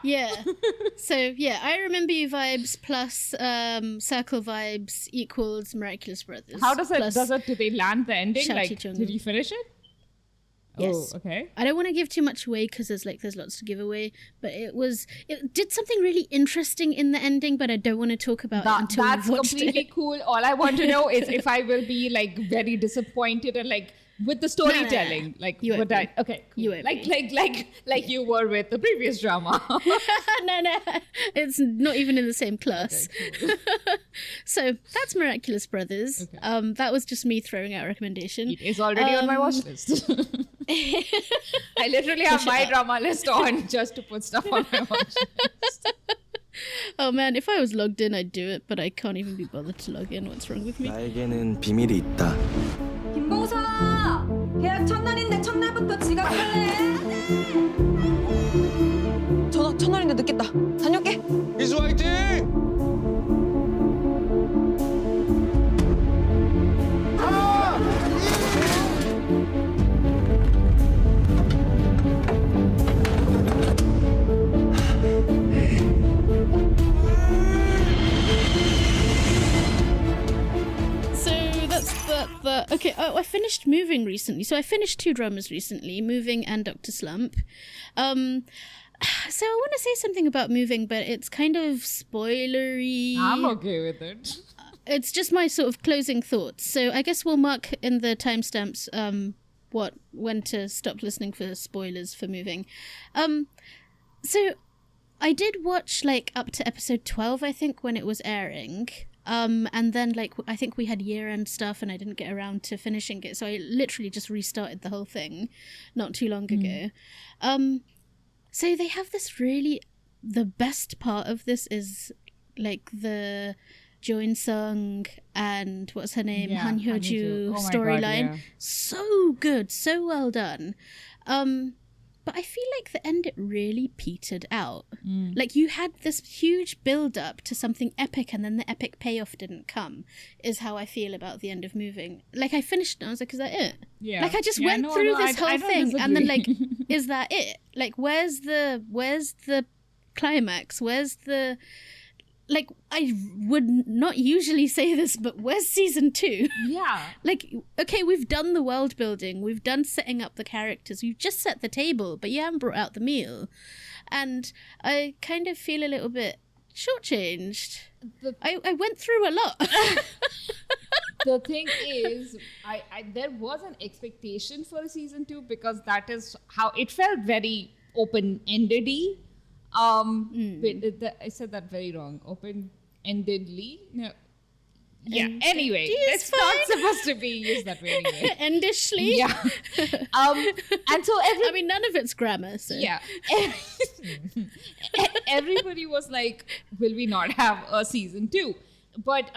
So I Remember You vibes plus Circle vibes equals Miraculous Brothers. How does it? Do they land the ending? Like, did you finish it? Yes. Oh, okay. I don't want to give too much away because there's lots to give away, but it did something really interesting in the ending, but I don't want to talk about it until we've watched it. That's completely cool. All I want to know is if I will be like very disappointed and like with the storytelling, like You what won't be. okay, cool. You won't like you were with the previous drama. No, it's not even in the same class. Okay, So that's Miraculous Brothers. Okay. That was just me throwing out a recommendation. It is already on my watch list. I literally have my drama list on just to put stuff on my watch list. Oh man, if I was logged in, I'd do it, but I can't even be bothered to log in. What's wrong with me? 나에게는 비밀이 있다. 김봉사! 계약 첫날인데 첫날부터 지각할래? 전화 첫날인데 늦겠다. 다녀올게. 이수 화이팅! Okay, I finished Moving recently. So I finished 2 dramas recently, Moving and Dr. Slump. So I want to say something about Moving, but it's kind of spoilery. I'm okay with it. It's just my sort of closing thoughts. So I guess we'll mark in the timestamps when to stop listening for spoilers for Moving. So I did watch like up to episode 12, I think, when it was airing. And then like I think we had year-end stuff and I didn't get around to finishing it, so I literally just restarted the whole thing not too long ago. So they have this really, the best part of this is like the Jo In-sung and what's her name, Han Hyo-ju storyline. So good, so well done. But I feel like the end, it really petered out. Like you had this huge build up to something epic and then the epic payoff didn't come, is how I feel about the end of Moving. Like I finished and I was like, is that it? Yeah. Like I just went through this whole thing and then like, is that it? Like where's the climax? Where's the... Like, I would not usually say this, but where's season 2? Yeah. Like, okay, we've done the world building, we've done setting up the characters, you've just set the table, but you haven't brought out the meal. And I kind of feel a little bit shortchanged. I went through a lot. The thing is, I there was an expectation for season 2 because that is how it felt, very open-ended-y. Wait, I said that very wrong. Open-endedly? No. Yeah, anyway, it's not supposed to be used that way anyway. Endishly? Yeah. And so I mean, none of it's grammar, so... Yeah. Everybody was like, will we not have a season 2? But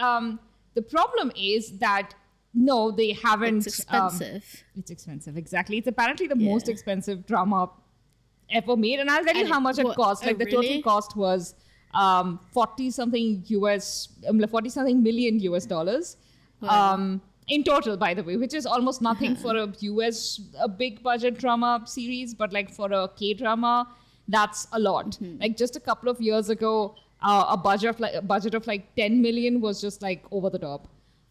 the problem is that, no, they haven't... It's expensive. It's expensive, exactly. It's apparently the most expensive drama ever made, and I'll tell you how much it cost. Like the total cost was 40 something million US dollars. Wow. In total, by the way, which is almost nothing for a big budget drama series, but like for a K-drama, that's a lot. Like just a couple of years ago, a budget of like 10 million was just like over the top.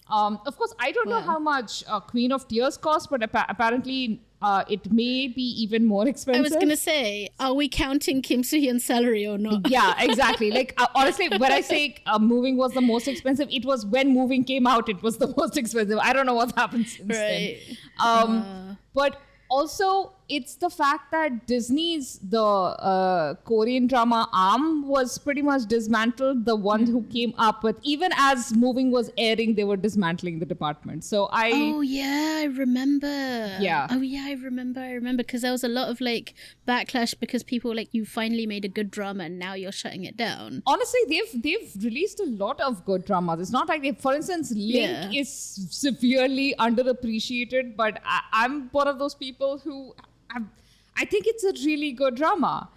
Of course, I don't know how much Queen of Tears cost, but apparently it may be even more expensive. I was going to say, are we counting Kim Soo-hyun's salary or not? Yeah, exactly. Like, honestly, when I say Moving was the most expensive, it was when Moving came out, it was the most expensive. I don't know what happened since then. But also, it's the fact that Disney's, the Korean drama arm was pretty much dismantled. The one who came up with, even as Moving was airing, they were dismantling the department. So Oh, yeah, I remember. Yeah. Oh, yeah, I remember. Because there was a lot of, like, backlash because people were like, you finally made a good drama and now you're shutting it down. Honestly, they've released a lot of good dramas. It's not like they, for instance, Link is severely underappreciated, but I'm one of those people who... I think it's a really good drama.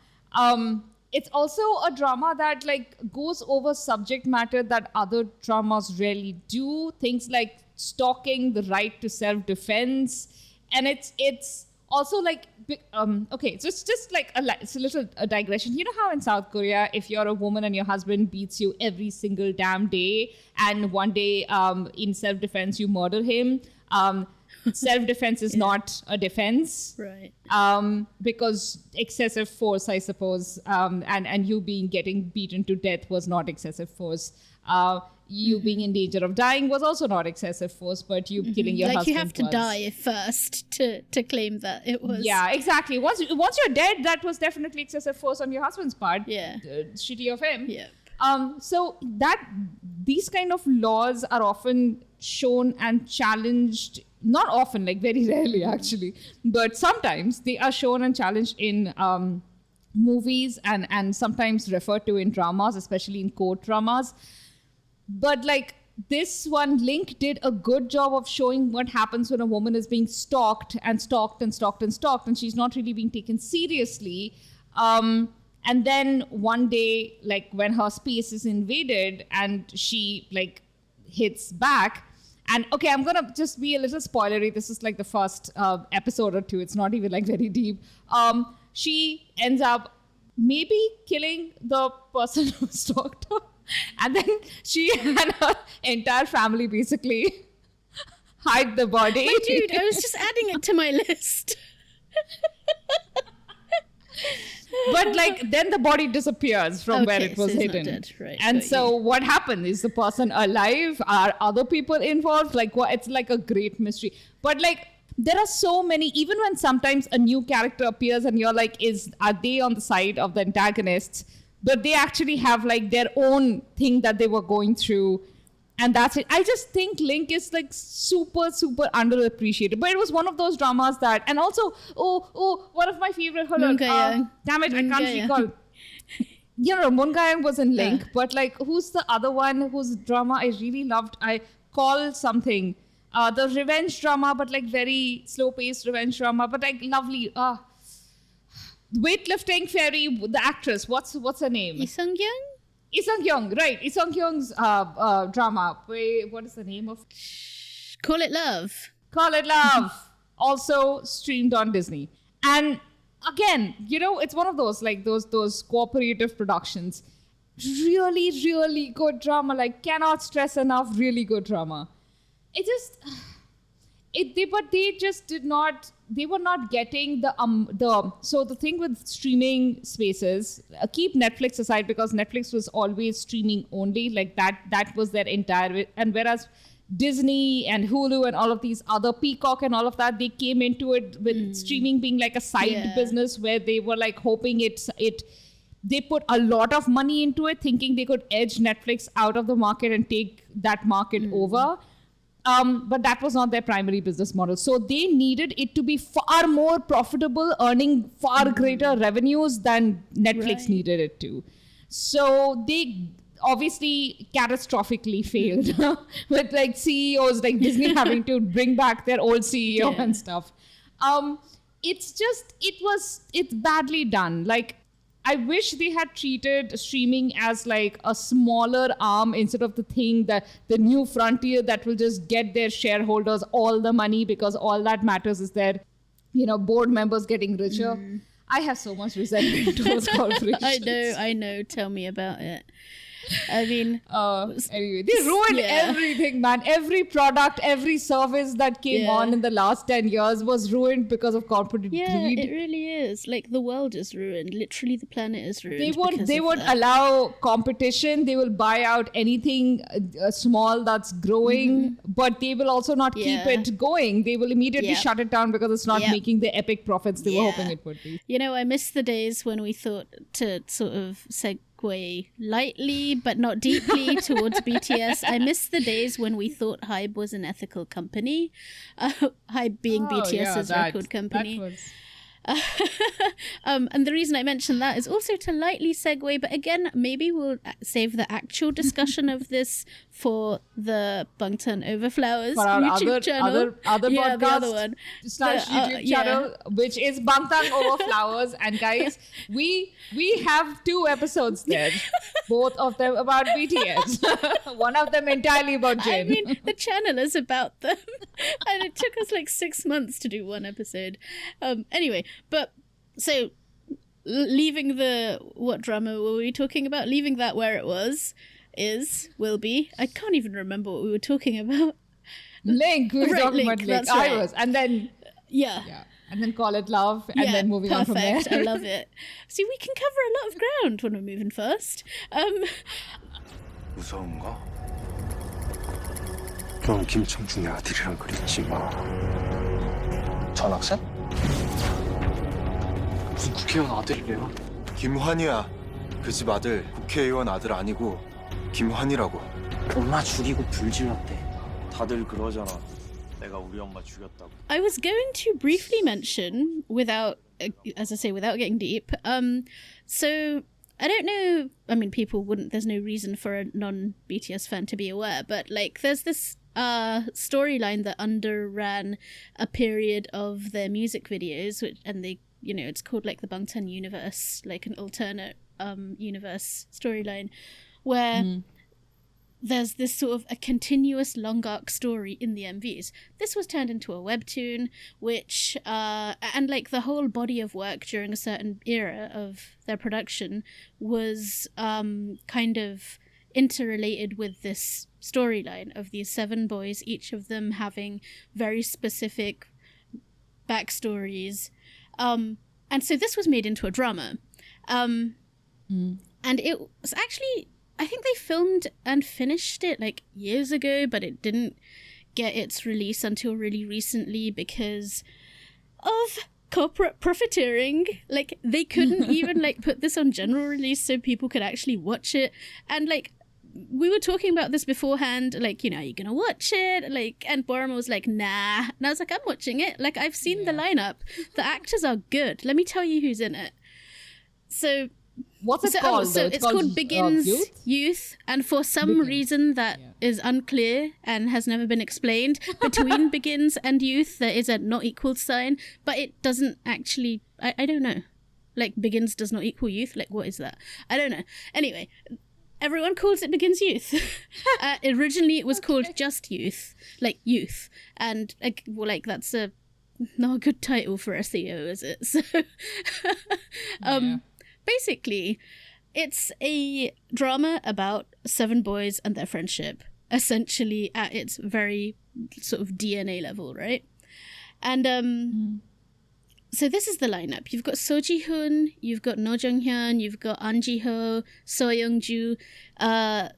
It's also a drama that like goes over subject matter that other dramas rarely do. Things like stalking, the right to self-defense, and it's also like okay. So it's just like it's a little digression. You know how in South Korea, if you're a woman and your husband beats you every single damn day, and one day in self-defense you murder him. Self-defense is not a defense, right? Because excessive force, I suppose, and you getting beaten to death was not excessive force. you being in danger of dying was also not excessive force, but you killing your Like husband you have to was. die first to claim that it was. Yeah, exactly. Once you're dead, that was definitely excessive force on your husband's part. Yeah. Shitty of him. Yeah. So that these kind of laws are often shown and challenged. Not often, like very rarely actually, but sometimes they are shown and challenged in movies and sometimes referred to in dramas, especially in court dramas. But like this one, Link did a good job of showing what happens when a woman is being stalked and stalked and stalked and stalked, and she's not really being taken seriously. And then one day, like when her space is invaded and she like hits back. And okay, I'm gonna just be a little spoilery. This is like the first episode or two. It's not even like very deep. She ends up maybe killing the person who stalked her. And then she and her entire family basically hide the body. My dude, I was just adding it to my list. But like then the body disappears from where it was so it's not hidden. dead. Right, And got so what happened? Is the person alive? Are other people involved? Like what? It's like a great mystery. But like there are so many, even when sometimes a new character appears and you're like, are they on the side of the antagonists? But they actually have like their own thing that they were going through. And that's it. I just think Link is like super, super underappreciated. But it was one of those dramas that, and also, one of my favorite. Hold on. Damn it, I can't recall. Mungayang was in Link, but like, who's the other one whose drama I really loved? I call something. The revenge drama, but like very slow-paced revenge drama, but like lovely. Weightlifting fairy, the actress. What's her name? Lee Sung-kyung? Lee Sung-kyung, right. Lee Sung-kyung's drama. Wait, what is the name of? Call It Love. Call It Love. Also streamed on Disney. And again, it's one of those, like those cooperative productions. Really, really good drama. Like, cannot stress enough, really good drama. They just did not, they were not getting so the thing with streaming spaces, keep Netflix aside because Netflix was always streaming only, like that was their entire, and whereas Disney and Hulu and all of these other, Peacock and all of that, they came into it with streaming being like a side business where they were like hoping they put a lot of money into it, thinking they could edge Netflix out of the market and take that market over. But that was not their primary business model. So they needed it to be far more profitable, earning far greater revenues than Netflix needed it to. So they obviously catastrophically failed with like CEOs like Disney having to bring back their old CEO and stuff. It's badly done. Like, I wish they had treated streaming as like a smaller arm instead of the thing that the new frontier that will just get their shareholders all the money, because all that matters is their, board members getting richer. I have so much resentment towards corporations. I know. Tell me about it. I mean, anyway, they ruined everything, man. Every product, every service that came on in the last 10 years was ruined because of corporate greed. It really is. Like, the world is ruined. Literally, the planet is ruined. They won't allow competition. They will buy out anything small that's growing, but they will also not keep it going. They will immediately shut it down because it's not making the epic profits they were hoping it would be. I miss the days when we thought to sort of segue lightly but not deeply towards BTS. I miss the days when we thought Hybe was an ethical company. Hybe being BTS's record company. And the reason I mentioned that is also to lightly segue, but again, maybe we'll save the actual discussion of this for the Bangtan Over Flowers for our YouTube channel. other podcast, the other one. YouTube channel, which is Bangtan Over Flowers. And guys, we have 2 episodes there, both of them about BTS. One of them entirely about Jin. I mean, the channel is about them, and it took us like 6 months to do 1 episode. Anyway, but so leaving what drama were we talking about? Leaving that where it will be. I can't even remember what we were talking about. Link, we were talking about Link. That's I was, and then and then Call It Love, and then moving on from there. I love it. See, we can cover a lot of ground when we're moving fast. 무서운 거? 넌 김청준의 아들이랑 그랬지 뭐. 전학생? 무슨 국회의원 아들이래요? 김환이야. 그 집 아들 국회의원 아들 아니고 김환이라고. 엄마 죽이고 불 질렀대. 다들 그러잖아. 내가 우리 엄마 죽였다고. I was going to briefly mention, without, as I say, without getting deep. So I don't know. I mean, people wouldn't. There's no reason for a non-BTS fan to be aware, but like, there's this storyline that underran a period of their music videos, and they, you know, it's called like the Bangtan universe, like an alternate universe storyline, where there's this sort of a continuous long arc story in the MVs. This was turned into a webtoon, which, and like the whole body of work during a certain era of their production was kind of interrelated with this storyline of these 7 boys, each of them having very specific backstories. And so this was made into a drama. And it was actually, I think they filmed and finished it like years ago, but it didn't get its release until really recently because of corporate profiteering. Like, they couldn't even like put this on general release so people could actually watch it. And like, we were talking about this beforehand, like, you know, are you gonna watch it? Like, and Paroma was like, nah. And I was like, I'm watching it. Like, I've seen the lineup. The actors are good. Let me tell you who's in it. So What's it called? So it's called Begins Youth? Youth, and for some reason that is unclear and has never been explained, between Begins and Youth there is a not equal sign, but it doesn't actually, I don't know. Like, Begins does not equal Youth? Like, what is that? I don't know. Anyway, everyone calls it Begins Youth. Originally it was called just Youth, like Youth, and like, well, like, that's not a good title for SEO, is it? So basically, it's a drama about 7 boys and their friendship, essentially at its very sort of DNA level, right? And so this is the lineup. You've got So Ji-hoon, you've got No Jung-hyun, you've got An Ji-ho, So Young-ju. I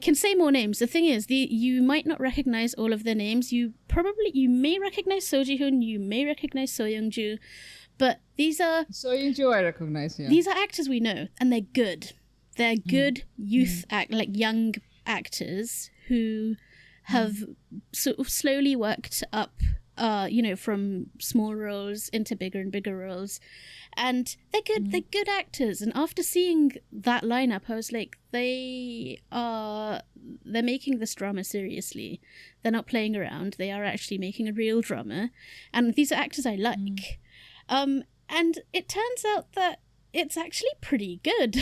can say more names. The thing is, you might not recognize all of their names. You may recognize So Ji-hoon, you may recognize So Young-ju. But these are... So Young-ju I recognize, yeah. These are actors we know, and they're good. They're good youth, like young actors who have sort of slowly worked up, you know, from small roles into bigger and bigger roles. And they're good, they're good actors. And after seeing that lineup, I was like, they're making this drama seriously. They're not playing around. They are actually making a real drama. And these are actors I like. And it turns out that it's actually pretty good.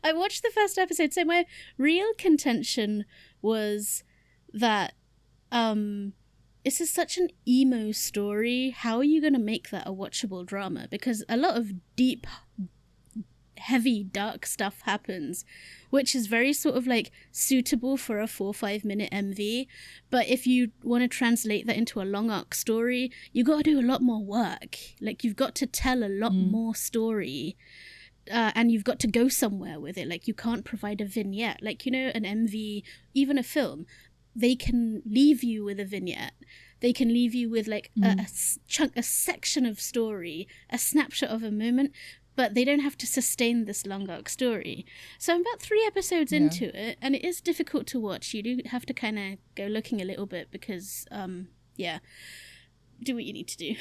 I watched the first episode, so my real contention was that this is such an emo story. How are you going to make that a watchable drama? Because a lot of deep, heavy, dark stuff happens, which is very sort of like suitable for a 4 or 5 minute MV. But if you want to translate that into a long arc story, you got to do a lot more work. Like, you've got to tell a lot more story. And you've got to go somewhere with it. Like, you can't provide a vignette. Like, you know, an MV, even a film, they can leave you with a vignette. They can leave you with like a section of story, a snapshot of a moment, but they don't have to sustain this long arc story. So I'm about 3 episodes into it, and it is difficult to watch. You do have to kind of go looking a little bit because, do what you need to do.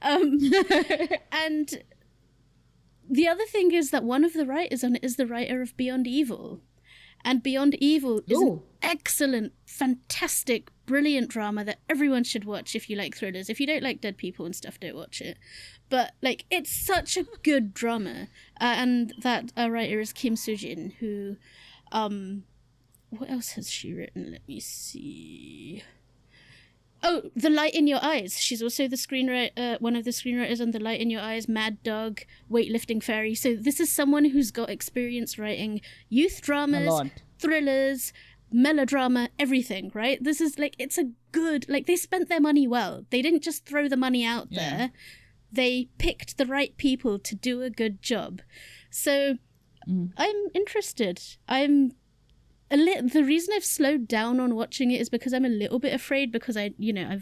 And the other thing is that one of the writers on it is the writer of Beyond Evil. And Beyond Evil is an excellent, fantastic, brilliant drama that everyone should watch if you like thrillers. If you don't like dead people and stuff, don't watch it. But, like, it's such a good drama. And that writer is Kim Soo-jin, who... what else has she written? Let me see... Oh, The Light in Your Eyes. She's also the screenwriter, one of the screenwriters on The Light in Your Eyes, Mad Dog, Weightlifting Fairy. So this is someone who's got experience writing youth dramas, thrillers, melodrama, everything, right? This is like, it's a good, like, they spent their money well. They didn't just throw the money out there. They picked the right people to do a good job. So I'm interested. the reason I've slowed down on watching it is because I'm a little bit afraid, because I've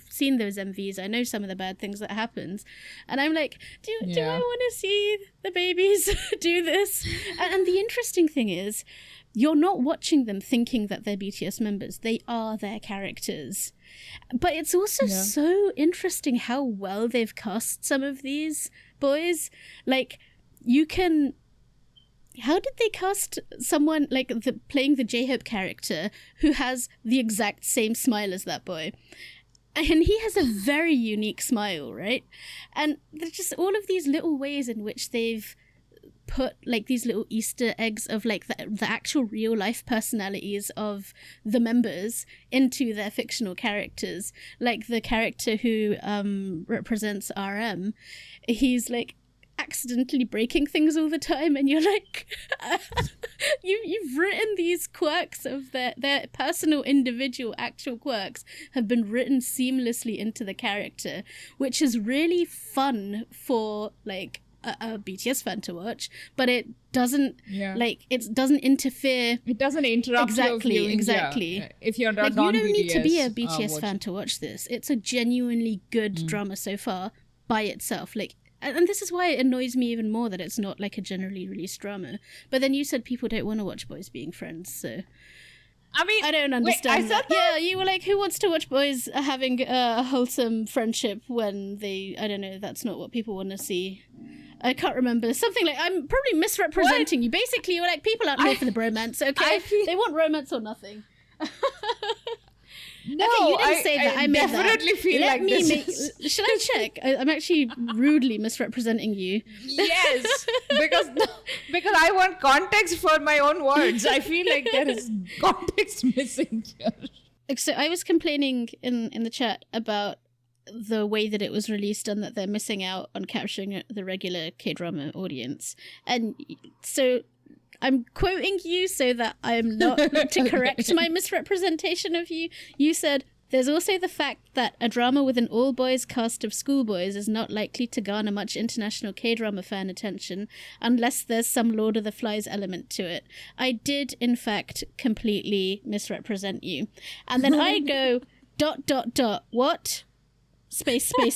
seen those MVs, I know some of the bad things that happens, and I'm like, do I want to see the babies do this? And the interesting thing is, you're not watching them thinking that they're BTS members. They are their characters. But it's also so interesting how well they've cast some of these boys. Like, you can... How did they cast someone like playing the J-Hope character who has the exact same smile as that boy? And he has a very unique smile, right? And there's just all of these little ways in which they've put like these little Easter eggs of like the actual real life personalities of the members into their fictional characters. Like the character who represents RM, he's like accidentally breaking things all the time, and you're like, you've written these quirks of their personal individual actual quirks have been written seamlessly into the character, which is really fun for like a BTS fan to watch, but it doesn't it doesn't interfere. It doesn't interrupt your viewing. Exactly. Yeah. If you're not like, you don't need to be a BTS watch fan to watch this. It's a genuinely good drama so far by itself. Like, and this is why it annoys me even more that it's not like a generally released drama. But then you said people don't want to watch boys being friends, so I mean, I don't understand. Wait, I said that? Yeah, you were like, who wants to watch boys having a wholesome friendship when they, I don't know, that's not what people want to see. I can't remember. Something like, I'm probably misrepresenting you. Basically, you were like, people aren't here for the bromance, okay? They want romance or nothing. No, okay, you didn't say that. I made definitely that. feel Let like me this. Should I check? I'm actually rudely misrepresenting you. Yes, because I want context for my own words. I feel like there is context missing here. So I was complaining in the chat about the way that it was released and that they're missing out on capturing the regular K-drama audience. And so I'm quoting you so that I'm not to correct my misrepresentation of you. You said, there's also the fact that a drama with an all-boys cast of schoolboys is not likely to garner much international K-drama fan attention unless there's some Lord of the Flies element to it. I did, in fact, completely misrepresent you. And then I go, ... what? Space, but,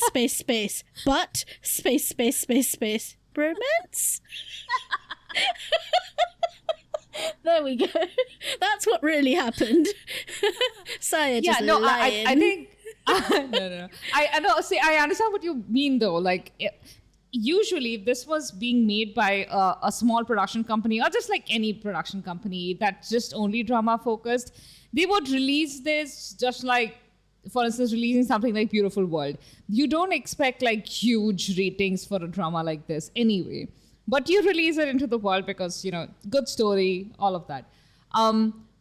space, romance? There we go. That's what really happened. Saya just lying. I think no. I know. See, I understand what you mean though. Like, usually, if this was being made by a small production company or just like any production company that's just only drama focused, they would release this just like, for instance, releasing something like Beautiful World. You don't expect like huge ratings for a drama like this anyway. But you release it into the world because, good story, all of that.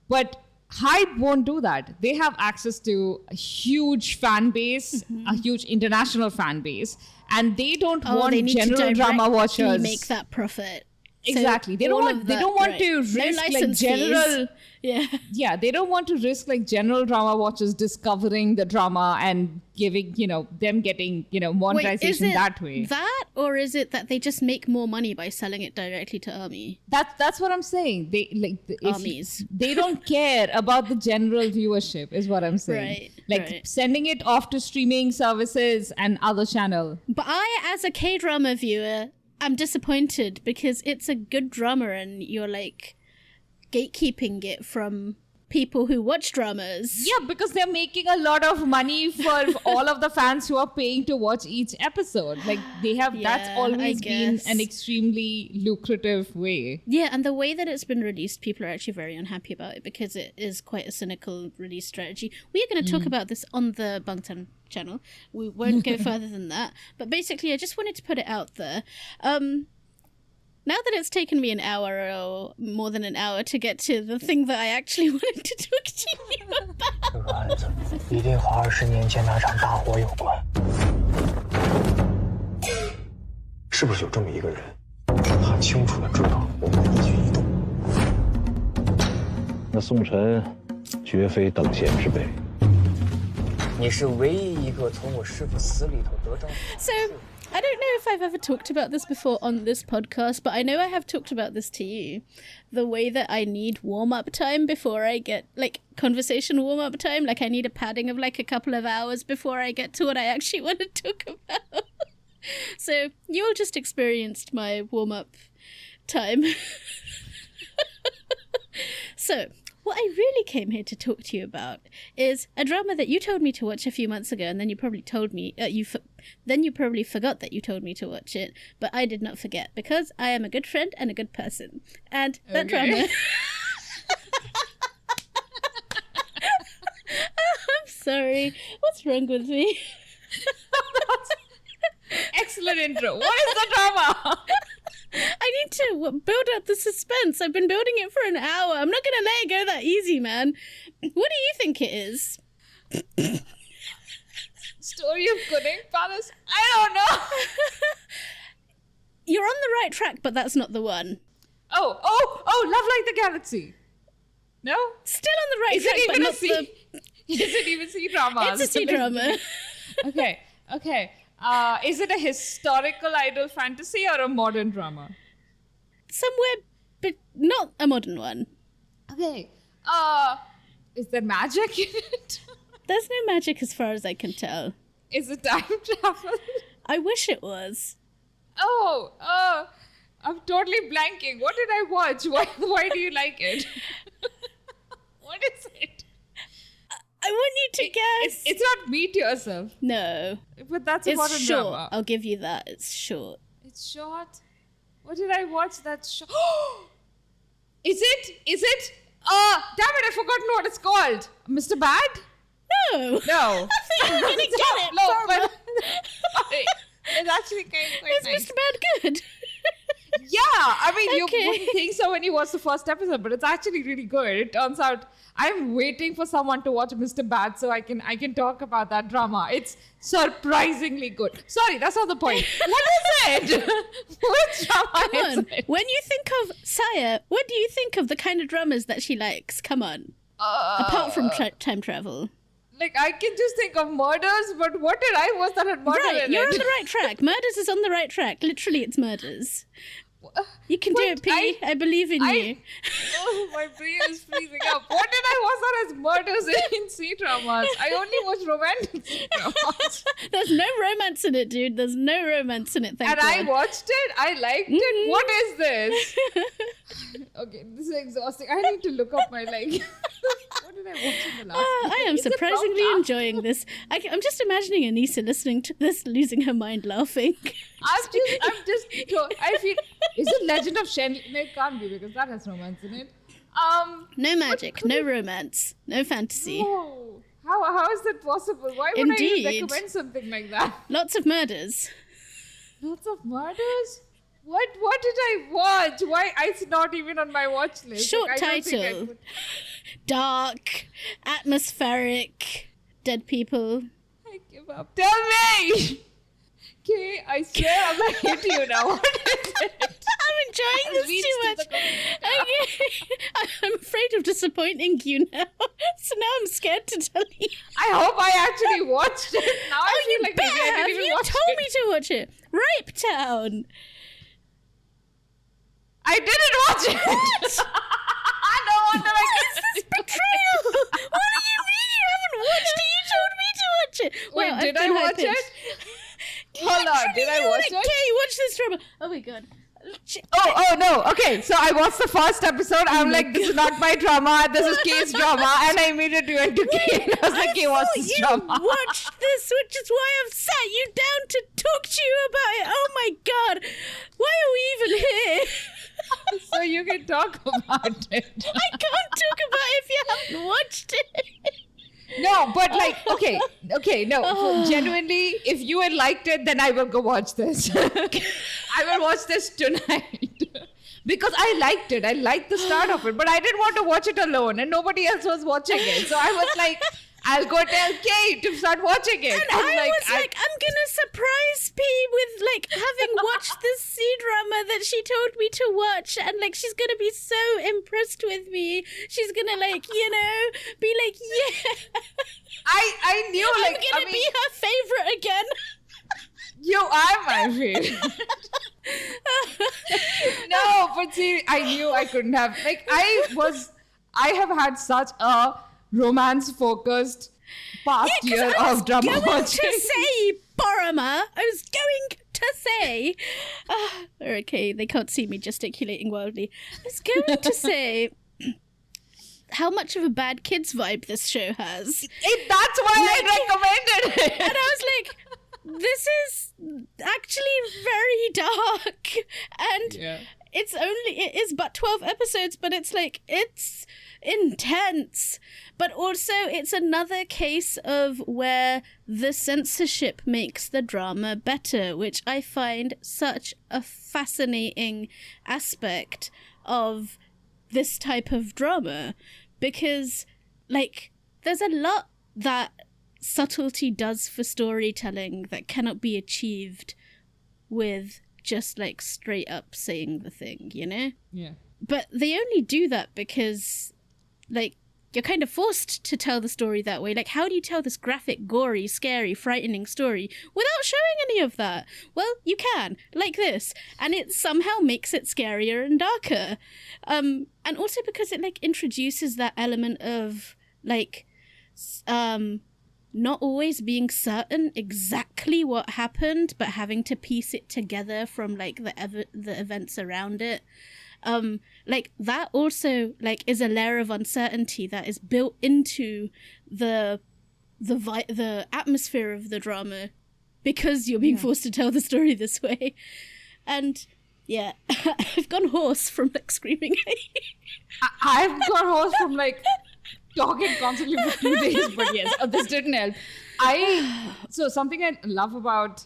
But Hype won't do that. They have access to a huge fan base, a huge international fan base, and they don't want general drama watchers. Make that profit. Exactly. So they don't want to risk like general. Yeah, they don't want to risk like general drama watchers discovering the drama and giving, them getting, monetization that way. That, or is it that they just make more money by selling it directly to ARMY? That's what I'm saying. They like ARMYs. They don't care about the general viewership, is what I'm saying. Right. Sending it off to streaming services and other channel. But I, as a K-drama viewer, I'm disappointed because it's a good drama and you're like gatekeeping it from people who watch dramas. Yeah, because they're making a lot of money for all of the fans who are paying to watch each episode. Like they have, that's always been an extremely lucrative way. Yeah, and the way that it's been released, people are actually very unhappy about it because it is quite a cynical release strategy. We are going to talk about this on the Bangtan channel. We won't go further than that. But basically, I just wanted to put it out there. Now that it's taken me an hour or more than an hour to get to the thing that I actually wanted to talk to you about. 这个案子一定和20年前那场大火有关。是不是有这么一个人，他清楚地知道我们的一举一动？那宋晨绝非等闲之辈。你是唯一一个从我师父死里头得着。 So, I don't know if I've ever talked about this before on this podcast, but I know I have talked about this to you. The way that I need warm-up time before I get, like, conversation warm-up time. Like, I need a padding of, like, a couple of hours before I get to what I actually want to talk about. So, you all just experienced my warm-up time. So, what I really came here to talk to you about is a drama that you told me to watch a few months ago, and then you probably told me then you probably forgot that you told me to watch it, but I did not forget because I am a good friend and a good person. And that drama. I'm sorry. What's wrong with me? Excellent intro. What is the drama? I need to build up the suspense. I've been building it for an hour. I'm not going to let it go that easy, man. What do you think it is? Story of Pudding Palace? I don't know. You're on the right track, but that's not the one. Oh, Love Like the Galaxy. No? Still on the right track, but not the... Is it even C-drama? It's a C-drama. Okay. Is it a historical idol fantasy or a modern drama? Somewhere, but not a modern one. Okay. Is there magic in it? There's no magic as far as I can tell. Is it time travel? I wish it was. I'm totally blanking. What did I watch? Why do you like it? What is it? I want you to guess. It's not Meet Yourself. No. But that's a It's modern short. drama. I'll give you that. It's short. It's short? What did I watch that's short? Is it? Damn it, I've forgotten what it's called. Mr. Bad? No. No. I think you're going to get it. No, Paroma. but sorry. It's actually quite Is nice. Mr. Bad good? Yeah, I mean, Okay. you wouldn't think so when you watch the first episode, but it's actually really good. It turns out I'm waiting for someone to watch Mr. Bad so I can talk about that drama. It's surprisingly good. Sorry, that's not the point. What is it? Which drama Come is on. it? When you think of Saya, what do you think of the kind of dramas that she likes? Come on. Apart from time travel. Like, I can just think of murders, but what did I watch that had murder Right, in you're it? on the right track. Murders is on the right track. Literally, it's murders. You can do it, P. I believe in you. Oh, my brain is freezing up. What did I watch that as murders in C-dramas? I only watch romantic C-dramas. There's no romance in it, dude. There's no romance in it, thank And God. I watched it. I liked it. What is this? Okay, this is exhausting. I need to look up my, like... What did I watch in the last I am Is it surprisingly from enjoying this. I'm just imagining Anissa listening to this, losing her mind laughing. I feel... Is it Legend of Shen? No, it can't be because that has romance in it. No magic, no romance, no fantasy. Oh, how is that possible? Why would I Indeed. even recommend something like that? Lots of murders. Lots of murders? What did I watch? Why? It's not even on my watch list. Short Like, I don't think I title. could- Dark, atmospheric, dead people. I give up. Tell me! Okay, I swear I'm gonna hit you now. What is it? I'm enjoying I'll this reach too to much. the computer. Okay. I'm afraid of disappointing you now. So now I'm scared to tell you. I hope I actually watched it. Now I feel like maybe I Better. didn't even You watch told it. me to watch it. Rape Town. I didn't watch it. No wonder I couldn't. Betrayal. What do you mean you haven't watched it? You told me to watch it. Wait, Wow, did I've I been watch high-pitched. it? Hold on, did I You watch wanna- it? Okay, watch this drama. Oh my god. Oh no. Okay, so I watched the first episode. I'm my like, this is not my drama. This is Kay's drama. And I immediately went to Kay. I was like, Kay, what's thought this you drama? watched this, which is why I've sat you down to talk to you about it. Oh my god. Why are we even here? So you can talk about it. I can't talk about it if you haven't watched it. No, but like, okay, no. Genuinely, if you had liked it, then I will go watch this. I will watch this tonight. Because I liked it. I liked the start of it. But I didn't want to watch it alone. And nobody else was watching it. So I was like, I'll go tell Kate to start watching it. And I was like, I'm gonna surprise P with like having watched this C-drama that she told me to watch, and like she's gonna be so impressed with me. She's gonna like, be like, yeah. I knew, like, I'm gonna be her favorite again. You are my favorite. No, but see, I knew I couldn't have. Like, I have had such a romance-focused past year of drama watching. I was going to say, Paroma, I was going to say... okay, they can't see me gesticulating wildly. I was going to say... how much of a Bad Kids vibe this show has. That's why I recommended it. And I was like, this is actually very dark. And it is but 12 episodes, but it's like, it's intense. But also, it's another case of where the censorship makes the drama better, which I find such a fascinating aspect of this type of drama. Because, like, there's a lot that subtlety does for storytelling that cannot be achieved with just, like, straight up saying the thing, you know? Yeah. But they only do that because, like, you're kind of forced to tell the story that way. Like, how do you tell this graphic, gory, scary, frightening story without showing any of that? Well, you can, like this. And it somehow makes it scarier and darker. And also because it, like, introduces that element of, like, not always being certain exactly what happened, but having to piece it together from, like, the events around it. Like, that also, like, is a layer of uncertainty that is built into the atmosphere of the drama because you're being forced to tell the story this way. And yeah, I've gone hoarse from, like, screaming. I've gone hoarse from, like, talking constantly for 2 days, but yes, this didn't help. So something I love about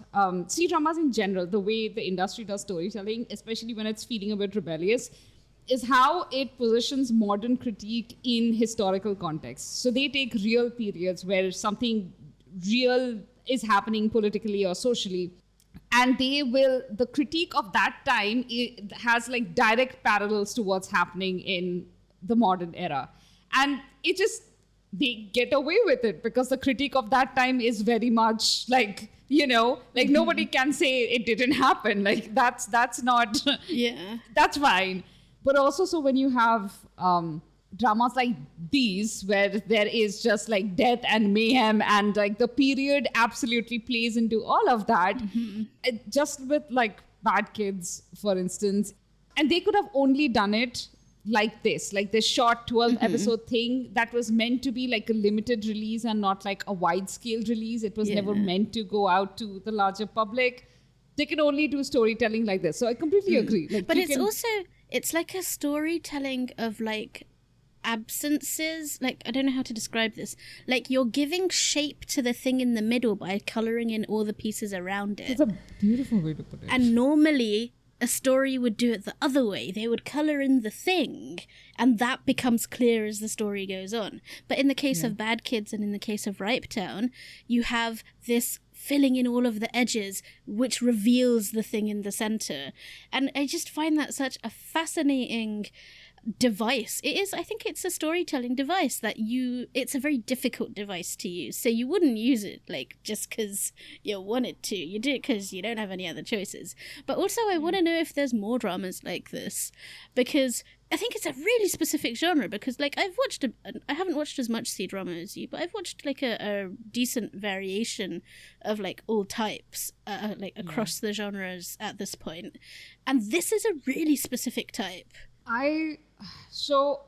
C-dramas in general, the way the industry does storytelling, especially when it's feeling a bit rebellious, is how it positions modern critique in historical context. So they take real periods where something real is happening politically or socially, and the critique of that time has, like, direct parallels to what's happening in the modern era. And they get away with it because the critique of that time is very much like, you know, like, nobody can say it didn't happen. Like, that's not, that's fine. But also, so when you have dramas like these, where there is just, like, death and mayhem, and, like, the period absolutely plays into all of that, just with, like, Bad Kids, for instance, and they could have only done it like this short 12 episode thing that was meant to be like a limited release and not like a wide scale release. It was never meant to go out to the larger public. They can only do storytelling like this. So I completely agree. Like, but it's like a storytelling of, like, absences. Like, I don't know how to describe this. Like, you're giving shape to the thing in the middle by colouring in all the pieces around it. It's a beautiful way to put it. And normally a story would do it the other way. They would colour in the thing, and that becomes clear as the story goes on. But in the case of Bad Kids and in the case of Ripe Town, you have this filling in all of the edges, which reveals the thing in the centre. And I just find that such a fascinating device. I think it's a storytelling device that it's a very difficult device to use. So you wouldn't use it, like, just because you wanted to. You do it because you don't have any other choices. But also, I want to know if there's more dramas like this, because I think it's a really specific genre. Because, like, I haven't watched as much C-drama as you, but I've watched, like, a decent variation of, like, all types, like, across the genres at this point. And this is a really specific type. So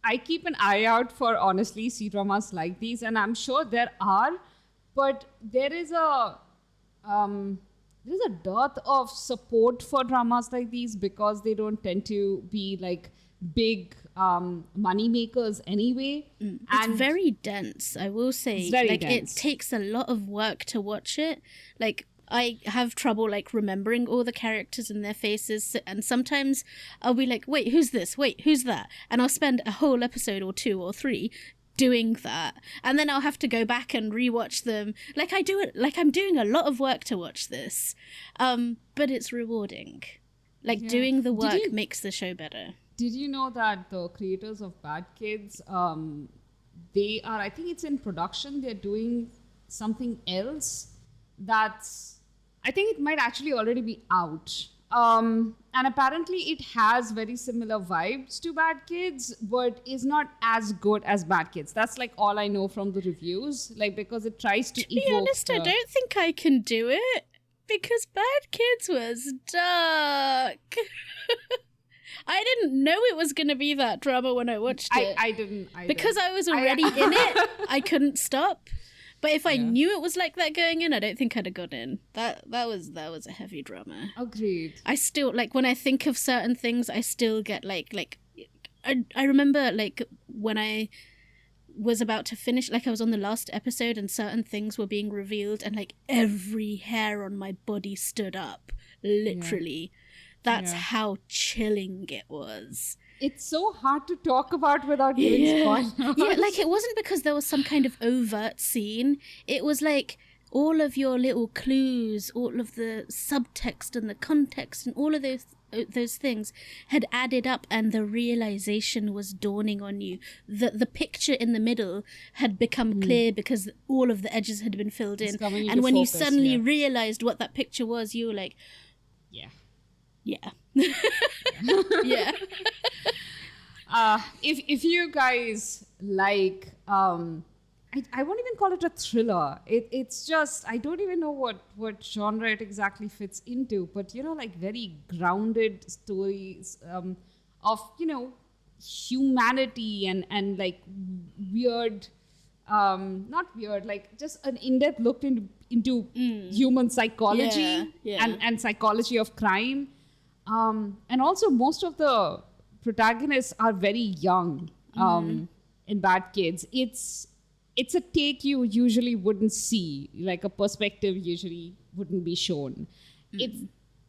I keep an eye out for, honestly, C-dramas like these, and I'm sure there are, but there is a dearth of support for dramas like these because they don't tend to be, like, big money makers anyway. It's very dense, I will say. It's very like, dense. It takes a lot of work to watch it. Like, I have trouble, like, remembering all the characters and their faces, and sometimes I'll be like, wait, who's this? Wait, who's that? And I'll spend a whole episode or 2 or 3 doing that, and then I'll have to go back and rewatch them. Like, I do it, like, I'm doing a lot of work to watch this, but it's rewarding. Like, doing the work makes the show better. Did you know that the creators of Bad Kids they are, I think it's in production, they're doing something else that's, I think it might actually already be out. And apparently it has very similar vibes to Bad Kids, but is not as good as Bad Kids. That's like all I know from the reviews, like, because it tries to be honest, I don't think I can do it, because Bad Kids was dark. I didn't know it was going to be that drama when I watched it. I didn't either. Because I was already in it, I couldn't stop. But if I knew it was like that going in, I don't think I'd have gone in. That was a heavy drama. Agreed. I still, like, when I think of certain things, I still get like I remember, like, when I was about to finish, like, I was on the last episode and certain things were being revealed and, like, every hair on my body stood up, literally. That's how chilling it was. It's so hard to talk about without giving spoilers. Yeah, like, it wasn't because there was some kind of overt scene. It was like all of your little clues, all of the subtext and the context and all of those things had added up, and the realization was dawning on you. The picture in the middle had become clear because all of the edges had been filled in. And when you suddenly realized what that picture was, you were like, yeah. Yeah. If you guys like, I won't even call it a thriller. It's just, I don't even know what genre it exactly fits into, but, you know, like, very grounded stories of, you know, humanity and like weird, not weird, like, just an in-depth look into human psychology and psychology of crime. And also most of the protagonists are very young in Bad Kids. It's a take you usually wouldn't see, like a perspective usually wouldn't be shown.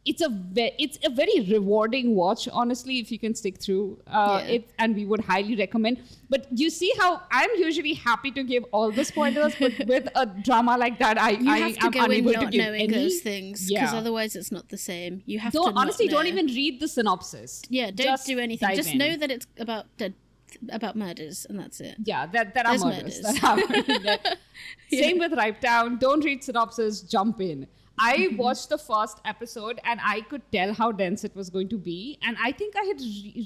It's a very rewarding watch, honestly, if you can stick through it, and we would highly recommend. But you see how I'm usually happy to give all the spoilers, but with a drama like that, I am unable to give any. Those things, because otherwise it's not the same. You have to honestly not know. Don't even read the synopsis. Yeah, don't do anything. Just know that it's about murders, and that's it. Yeah, there are murders that happen. Same with Ripe Town. Don't read synopsis, jump in. I watched the first episode and I could tell how dense it was going to be. And I think I had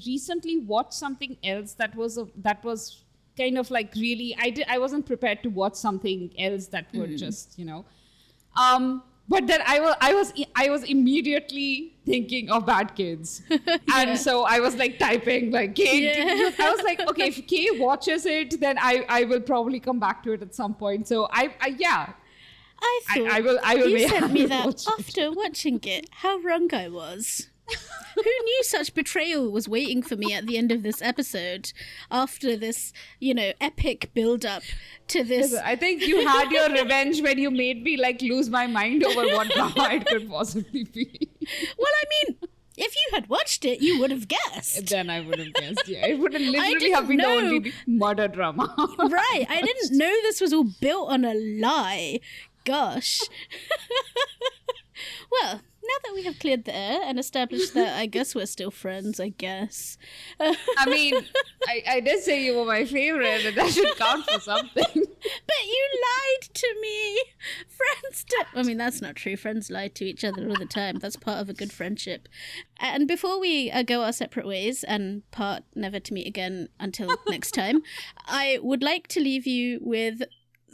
recently watched something else that was kind of like really, I wasn't prepared to watch something else that would just, you know. But then I was immediately thinking of Bad Kids. And so I was like typing like Kay. I was like, okay, if Kay watches it, then I will probably come back to it at some point. So I thought I will you sent me that after watching it. How wrong I was. Who knew such betrayal was waiting for me at the end of this episode after this, you know, epic build-up to this. I think you had your revenge when you made me like lose my mind over what drama it could possibly be. Well, I mean, if you had watched it, you would have guessed. Then I would have guessed, yeah. It would have literally have been the only murder drama. Right. I didn't know this was all built on a lie. Gosh. Well, now that we have cleared the air and established that, I guess we're still friends, I guess. I mean, I did say you were my favorite, and that should count for something. But you lied to me. Friends I mean, that's not true. Friends lie to each other all the time. That's part of a good friendship. And before we go our separate ways and part never to meet again until next time, I would like to leave you with...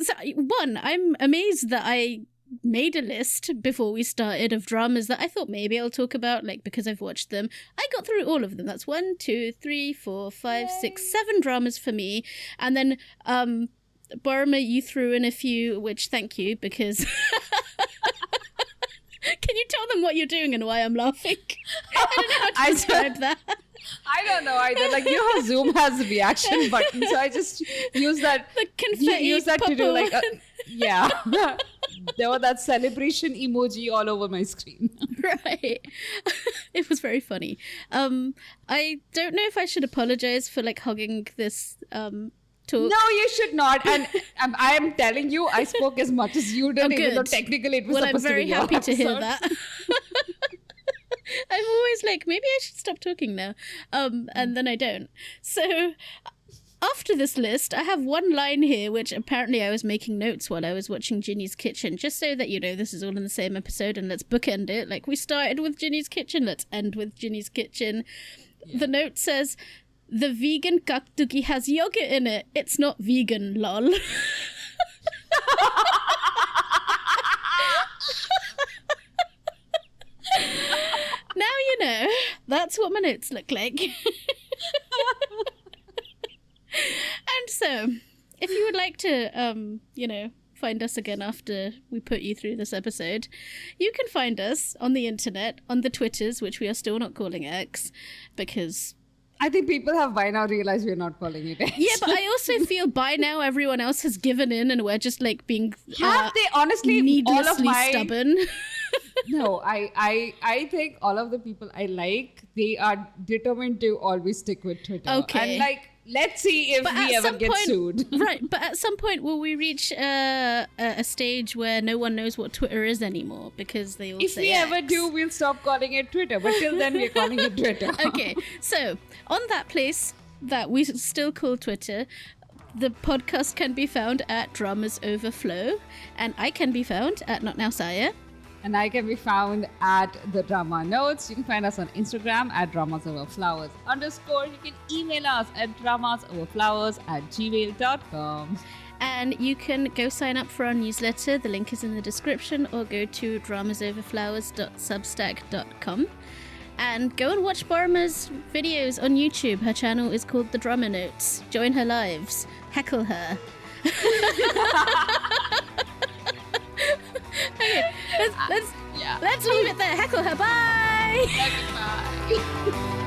So, one, I'm amazed that I made a list before we started of dramas that I thought maybe I'll talk about, like, because I've watched them. I got through all of them. That's 1, 2, 3, 4, 5, 6, 7 dramas for me. And then Paroma, you threw in a few, which thank you, because... Can you tell them what you're doing and why I'm laughing? I don't know how to describe that. I don't know either. Like, you know how Zoom has a reaction button, so I just use that. The confetti use that to do like, yeah. There was that celebration emoji all over my screen. Right. It was very funny. I don't know if I should apologize for like hogging this talk. No, you should not. And I am telling you, I spoke as much as you did, even though technically it was supposed to be your I'm very happy to hear episode. that. I'm always like, maybe I should stop talking now. And then I don't. So after this list, I have one line here, which apparently I was making notes while I was watching Jinny's Kitchen, just so that, you know, this is all in the same episode and let's bookend it. Like, we started with Jinny's Kitchen, let's end with Jinny's Kitchen. Yeah. The note says, the vegan kaktuki has yogurt in it. It's not vegan, lol. Now you know. That's what my notes look like. And so, if you would like to, you know, find us again after we put you through this episode, you can find us on the internet, on the Twitters, which we are still not calling X, because... I think people have by now realized we're not calling it X. Yeah, but I also feel by now everyone else has given in and we're just like being have they honestly needlessly all of my... stubborn. No, I think all of the people I like, they are determined to always stick with Twitter. Okay. And like, let's see if we ever get sued. Right, but at some point will we reach a stage where no one knows what Twitter is anymore because they all if say we X. ever do, we'll stop calling it Twitter. But till then, we're calling it Twitter. Okay, so on that place that we still call Twitter, the podcast can be found at Dramas Overflow, and I can be found at Not Now Saya. And I can be found at The Drama Notes. You can find us on Instagram at dramasoverflowers_. You can email us at dramasoverflowers@gmail.com. And you can go sign up for our newsletter. The link is in the description, or go to dramasoverflowers.substack.com. And go and watch Paroma's videos on YouTube. Her channel is called The Drama Notes. Join her lives. Heckle her. Okay, let's leave it there. Heckle her. Bye. Bye.